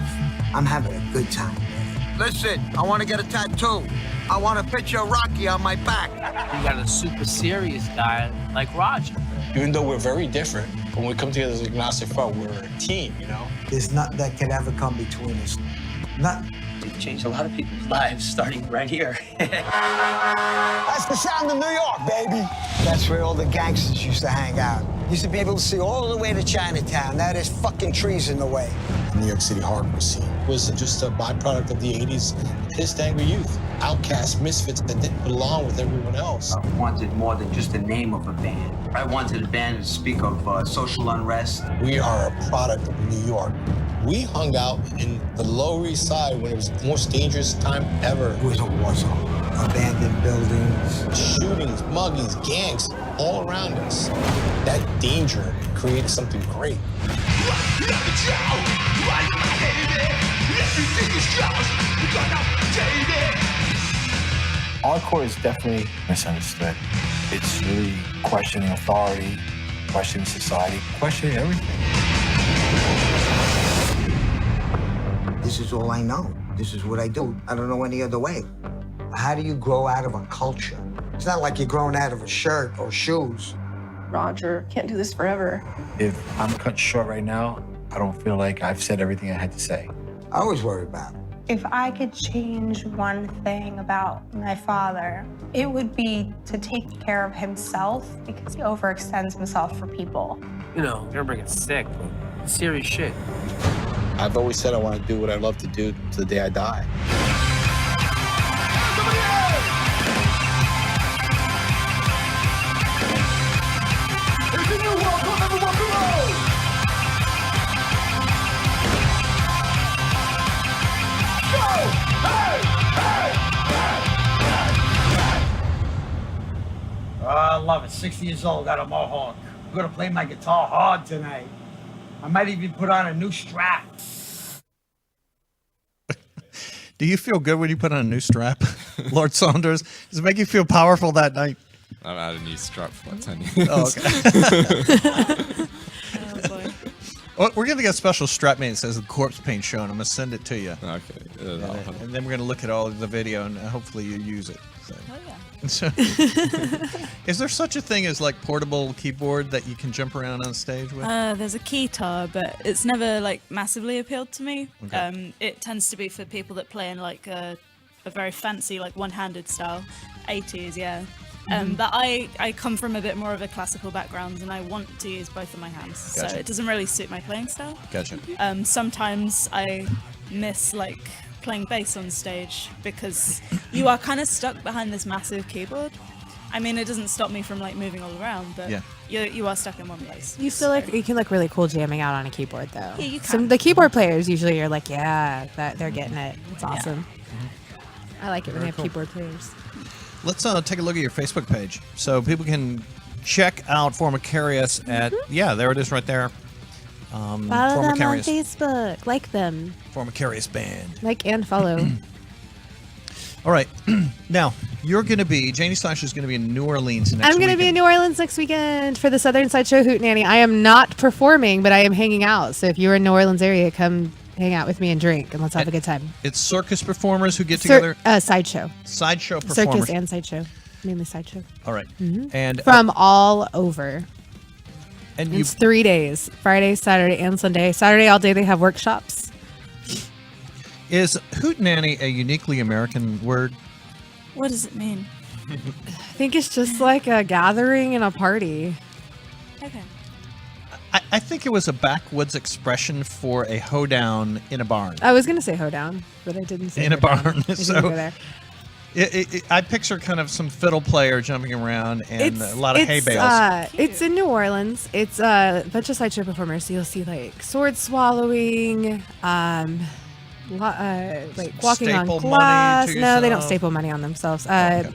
I'm having a good time. Listen, I want to get a tattoo. I want a picture of Rocky on my back. You got a super serious guy like Roger. Even though we're very different, when we come together as Agnostic Front, we're a team, you know? There's nothing that could ever come between us. Nothing. You've changed a lot of people's lives, starting right here. That's the sound of New York, baby. That's where all the gangsters used to hang out. Used to be able to see all the way to Chinatown. Now there's fucking trees in the way. The New York City hardcore scene was just a byproduct of the 80s pissed, angry youth. Outcast misfits that didn't belong with everyone else. I wanted more than just the name of a band. I wanted a band to speak of social unrest. We are a product of New York. We hung out in the Lower East Side when it was the most dangerous time ever. It was a war zone. abandoned buildings. Shootings, muggings, gangs, all around us. That danger created something great. Hardcore is definitely misunderstood. It's really questioning authority, questioning society, questioning everything. This is all I know. This is what I do. I don't know any other way. How do you grow out of a culture? It's not like you're growing out of a shirt or shoes. Roger, can't do this forever. If I'm cut short right now, I don't feel like I've said everything I had to say. I always worry about it. If I could change one thing about my father, it would be to take care of himself because he overextends himself for people. You know, you're bringing sick, but serious shit. I've always said I want to do what I love to do to the day I die. I love it. 60 years old, got a mohawk. I'm gonna play my guitar hard tonight. I might even put on a new strap. Do you feel good when you put on a new strap, Lord Saunders? Does it make you feel powerful that night? I've had a new strap for like 10 years. Oh, okay. Oh boy. Well, we're going to get a special strap made that says the Corpsepaint show, and I'm going to send it to you. Okay. And then we're going to look at all of the video, and hopefully you use it. So. Oh yeah. So, is there such a thing as like portable keyboard that you can jump around on stage with? There's a keytar, but it's never like massively appealed to me. Okay. It tends to be for people that play in like a very fancy like one-handed style, 80s, yeah. But I come from a bit more of a classical background, and I want to use both of my hands, Gotcha. so it doesn't really suit my playing style. Gotcha. Sometimes I miss like playing bass on stage because you are kind of stuck behind this massive keyboard. I mean, it doesn't stop me from like moving all around, but Yeah. you are stuck in one place. You still like you can look really cool jamming out on a keyboard though. Yeah, you Some can. the keyboard players usually are like, yeah, that they're getting it. It's awesome. I like it when Very they have cool. keyboard players. Let's take a look at your Facebook page so people can check out Formicarius at, yeah, there it is right there. Follow them on Formicarius. Facebook. Like them. Formicarius Band. Like and follow. All right. Now, you're going to be, Janie Slash is going to be in New Orleans next week. I'm going to be in New Orleans next weekend for the Southern Sideshow Hootenanny. I am not performing, but I am hanging out. So if you're in New Orleans area, come hang out with me and drink, and let's have a good time. It's circus performers who get together. Sideshow. Sideshow performers. Circus and sideshow. Mainly sideshow. All right. Mhm. And From all over. and you It's 3 days. Friday, Saturday, and Sunday. Saturday all day they have workshops. is hootenanny a uniquely American word? What does it mean? I think it's just like a gathering and a party. Okay. I think it was a backwoods expression for a hoedown in a barn. I was going to say hoedown, but I didn't say In a hoedown. barn. I didn't So go there. I picture kind of some fiddle player jumping around and a lot of hay bales. It's in New Orleans. It's a bunch of sideshow performers. So you'll see like sword swallowing, like walking on Staple money glass. to No, they don't yourself? staple money on themselves.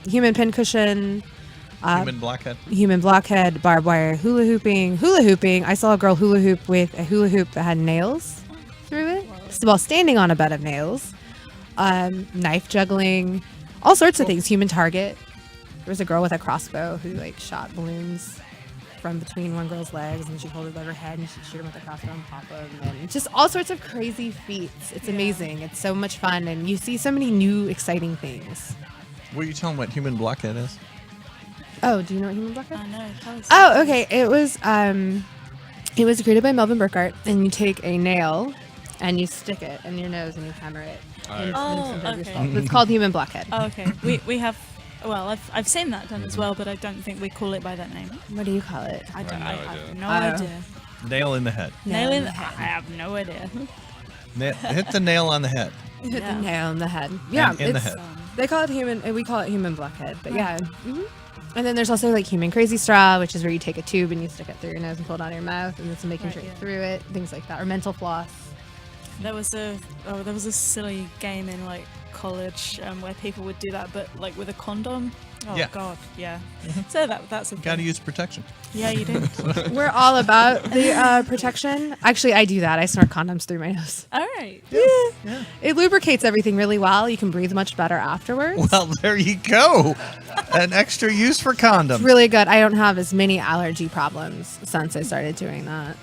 Human pincushion. Human blockhead. Human blockhead, barbed wire, hula hooping. I saw a girl hula hoop with a hula hoop that had nails through it while standing on a bed of nails. Knife juggling, all sorts of things. Human target. There was a girl with a crossbow who like shot balloons from between one girl's legs, and she'd hold it above her head and she'd shoot them with a crossbow and pop them, and just all sorts of crazy feats. It's amazing. It's so much fun, and you see so many new exciting things. Will you tell them what human blockhead is? Oh, do you know what human blockhead? I know. Tell us. Oh, okay. It was created by Melvin Burkhart, and you take a nail and you stick it in your nose and you hammer it. Okay. It's called human blockhead. Oh, okay. We have. Well, I've seen that done as well, but I don't think we call it by that name. What do you call it? I don't. I no have idea. no idea. Nail in the head. Nail in. I have no idea. Hit the nail on the head. Hit the nail on the head. Yeah, in the it's- head. They call it human, and we call it human blockhead. But yeah. And then there's also like human crazy straw, which is where you take a tube and you stick it through your nose and pull it out of your mouth, and then somebody can drink through it. Things like that, or mental floss. There was a silly game in like college where people would do that, but like with a condom. Oh Yeah. God, yeah. So that's a Got to use protection. Yeah, you do. We're all about the protection. Actually, I do that. I snort condoms through my nose. All right. Yeah. It lubricates everything really well. You can breathe much better afterwards. Well, there you go. An extra use for condoms. It's really good. I don't have as many allergy problems since I started doing that.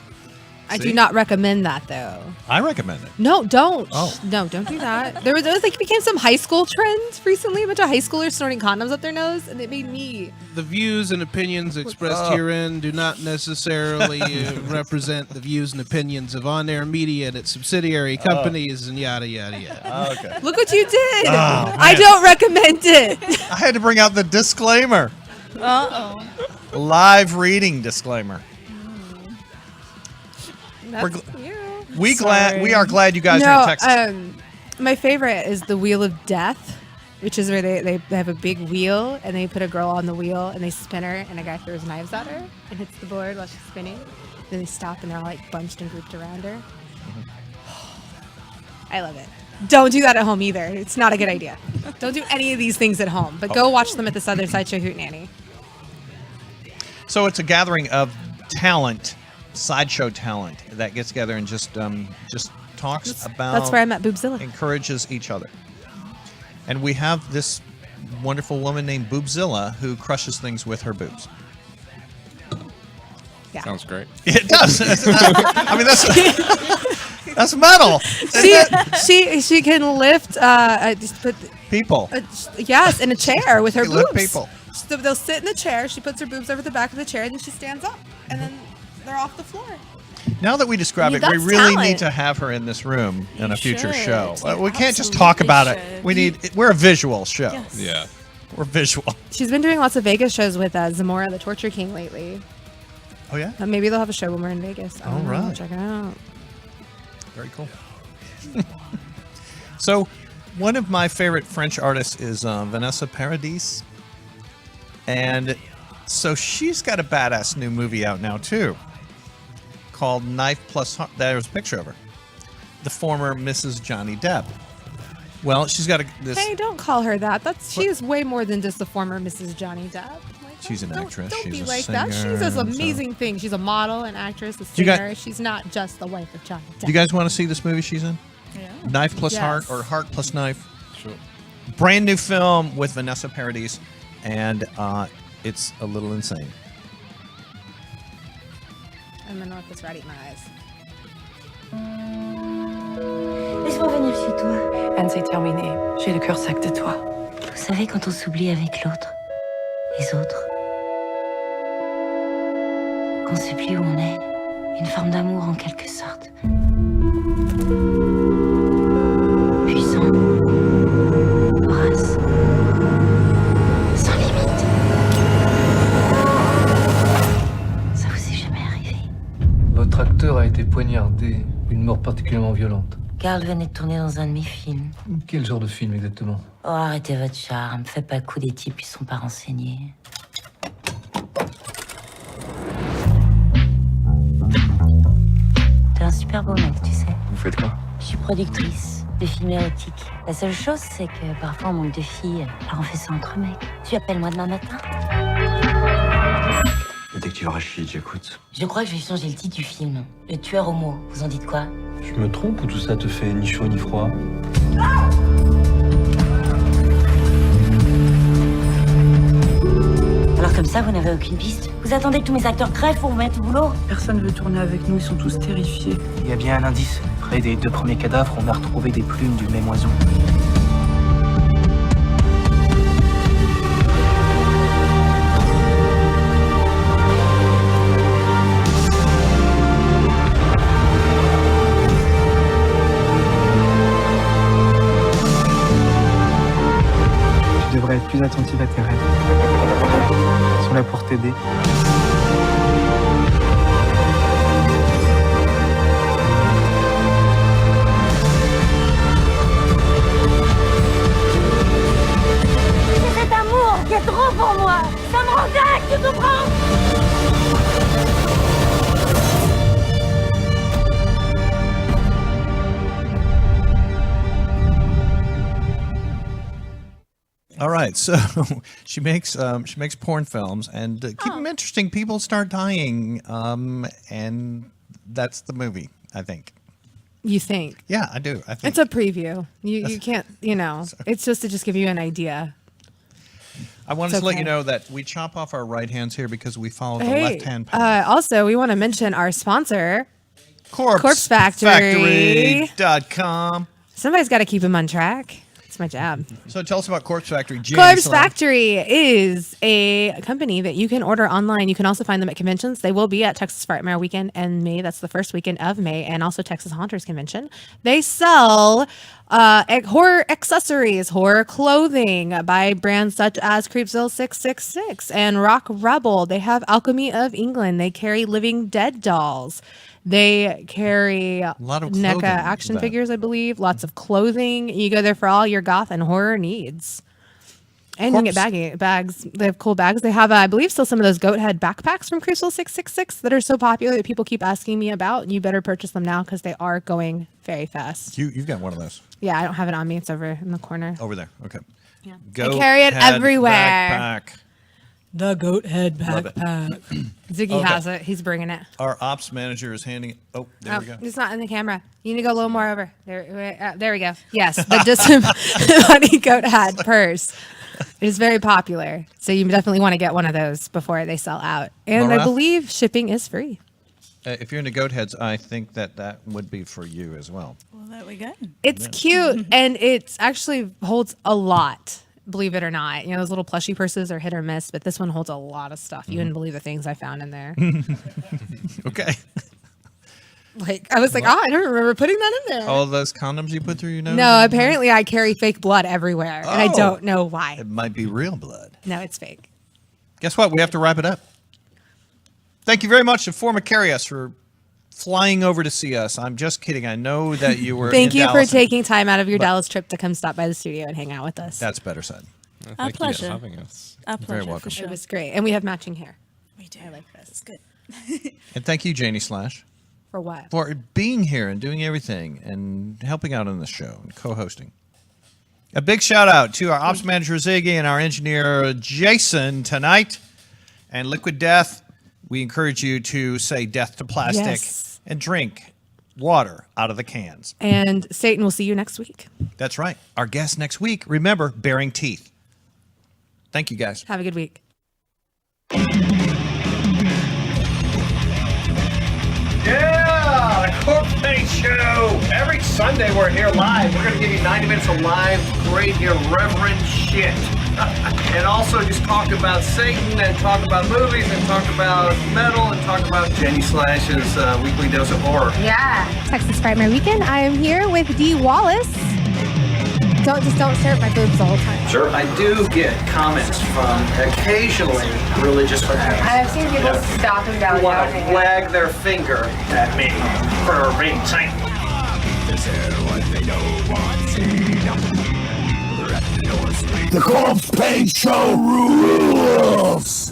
I See? do not recommend that, though. I recommend it. No, don't. Oh. No, don't do that. There was like became some high school trend recently. A bunch of high schoolers snorting condoms up their nose, and it made me. The views and opinions expressed herein do not necessarily represent the views and opinions of On-Air Media and its subsidiary companies and yada, yada, yada. Okay. Look what you did. Oh, I man. don't recommend it. I had to bring out the disclaimer. Uh-oh. Live reading disclaimer. We are glad you guys are in Texas. My favorite is the Wheel of Death, which is where they have a big wheel and they put a girl on the wheel and they spin her and a guy throws knives at her and hits the board while she's spinning. Then they stop and they're all like bunched and grouped around her. I love it. Don't do that at home either. It's not a good idea. Don't do any of these things at home, but go watch them at the Southern Sideshow Hootenanny. So it's a gathering of talent, sideshow talent that gets together and just talks about. That's where I met Boobzilla. Encourages each other. And we have this wonderful woman named Boobzilla who crushes things with her boobs. Yeah. Sounds great. It does. I mean, that's metal. She can lift people. Yes, in a chair with her She boobs. lift people. So they'll sit in the chair. She puts her boobs over the back of the chair, and then she stands up, and then they're off the floor. Now that we describe it, we That's really talent. need to have her in this room in a future should. show. You We can't just talk about it. should. We're a visual show. Yes. Yeah. We're visual. She's been doing lots of Vegas shows with Zamora, the Torture King, lately. Oh yeah. Maybe they'll have a show when we're in Vegas. I don't know. right. Check it out. Very cool. So, one of my favorite French artists is Vanessa Paradis. And so she's got a badass new movie out now, too, called Knife+Heart. There's a picture of her. The former Mrs. Johnny Depp. Well, she's got this... Hey, don't call her that. She is way more than just the former Mrs. Johnny Depp. She's an actress. Don't she's be a like singer. that. She does so- amazing things. She's a model, an actress, a You got- singer. She's not just the wife of Johnny Depp. Do you guys want to see this movie she's in? Yeah. Knife+Heart or Heart+Knife. Sure. Brand new film with Vanessa Paradis, and it's a little insane. I'm gonna let this right eat my eyes. Laisse-moi venir chez toi. Anne, c'est terminé. J'ai le cœur sec de toi. Vous savez, quand on s'oublie avec l'autre, les autres, qu'on sait plus où on est, une forme d'amour en quelque sorte. Puissant, vorace, sans limite. Ça vous est jamais arrivé? Votre acteur a été poignardé, une mort particulièrement violente. Carl venait de tourner dans un de mes films. Quel genre de film exactement? Oh, arrêtez votre charme. Faites pas le coup des types qui sont pas renseignés. T'es un super beau mec, tu sais. Vous faites quoi? Je suis productrice de films érotiques. La seule chose, c'est que parfois on manque de filles. Alors on fait ça entre mecs. Tu appelles moi demain matin? Détective Rachid, j'écoute. Je crois que je vais changer le titre du film. Le tueur au mot. Vous en dites quoi? Je me trompe ou tout ça te fait ni chaud ni froid? Alors comme ça, vous n'avez aucune piste? Vous attendez que tous mes acteurs crèvent pour vous mettre au boulot? Personne ne veut tourner avec nous, ils sont tous terrifiés. Il y a bien un indice. Près des 2 premiers cadavres, on a retrouvé des plumes du même oiseau. Tu devrais être plus attentive à tes rêves. Ils sont là pour t'aider. C'est cet amour qui est trop pour moi. Ça me rend dingue, tu comprends? right. So she makes porn films and keep them interesting. People start dying, and that's the movie. I think. You think? Yeah, I do. I think It's a preview. You can't. It's just to just give you an idea. I wanted to let you know that we chop off our right hands here because we follow the left hand path. Also, we want to mention our sponsor, Corpsefactory.com. Somebody's got to keep him on track. It's my job. So tell us about Corpse Factory. Corpse Factory is a company that you can order online. You can also find them at conventions. They will be at Texas Frightmare Weekend in May. That's the first weekend of May, and also Texas Haunters Convention. They sell horror accessories, horror clothing by brands such as Creepsville 666 and Rock Rebel. They have Alchemy of England. They carry Living Dead dolls. They carry a lot of NECA action figures, I believe. Lots of clothing. You go there for all your goth and horror needs. And you can get bags. They have cool bags. They have, I believe, still some of those goat head backpacks from Creepsville 666 that are so popular that people keep asking me about. And you better purchase them now because they are going very fast. You've got one of those. Yeah, I don't have it on me. It's over in the corner. Over there. Okay. Yeah. Goat I carry it head everywhere. Backpack. The goat head Love it. backpack. Ziggy has it. He's bringing it. Our ops manager is handing it. Oh, there we go. It's not in the camera. You need to go a little more over. There we go. Yes, the Disembodied Goat Hat purse. It is very popular. So you definitely want to get one of those before they sell out. And Morath? I believe shipping is free. If you're into goat heads, I think that would be for you as well. Well, there we go. It's cute and it actually holds a lot. Believe it or not. Those little plushie purses are hit or miss, but this one holds a lot of stuff. You wouldn't believe the things I found in there. Okay. I was like, I don't remember putting that in there. All those condoms you put through your nose? No, apparently I carry fake blood everywhere, and I don't know why. It might be real blood. No, it's fake. Guess what? We have to wrap it up. Thank you very much to Formicarius for flying over to see us. I'm just kidding. I know that you were Thank in you Dallas for taking time out of your Dallas trip to come stop by the studio and hang out with us. That's better said. Our pleasure. You for having us. Our You're pleasure. very welcome. For sure. It was great. And we have matching hair. We do. I like this. It's good. And thank you, Janie Slash, For what? for being here and doing everything and helping out on the show and co-hosting. A big shout out to our ops manager, Ziggy, and our engineer, Jason, tonight. And Liquid Death, we encourage you to say death to plastic and drink water out of the cans. And Satan, we'll see you next week. That's right. Our guest next week, remember, baring teeth. Thank you, guys. Have a good week. Yeah, the Corpsepaint Show. Every Sunday we're here live. We're going to give you 90 minutes of live, great, irreverent shit. And also just talk about Satan and talk about movies and talk about metal and talk about Jenny Slash's weekly dose of horror. Yeah. Texas Frightmare Weekend. I am here with Dee Wallace. Don't stare at my boobs the whole time. Sure. I do get comments from occasionally religious fanatics. I've seen people stop and down. Who want to wag their finger at me for being Satan. The Corpsepaint Show rules!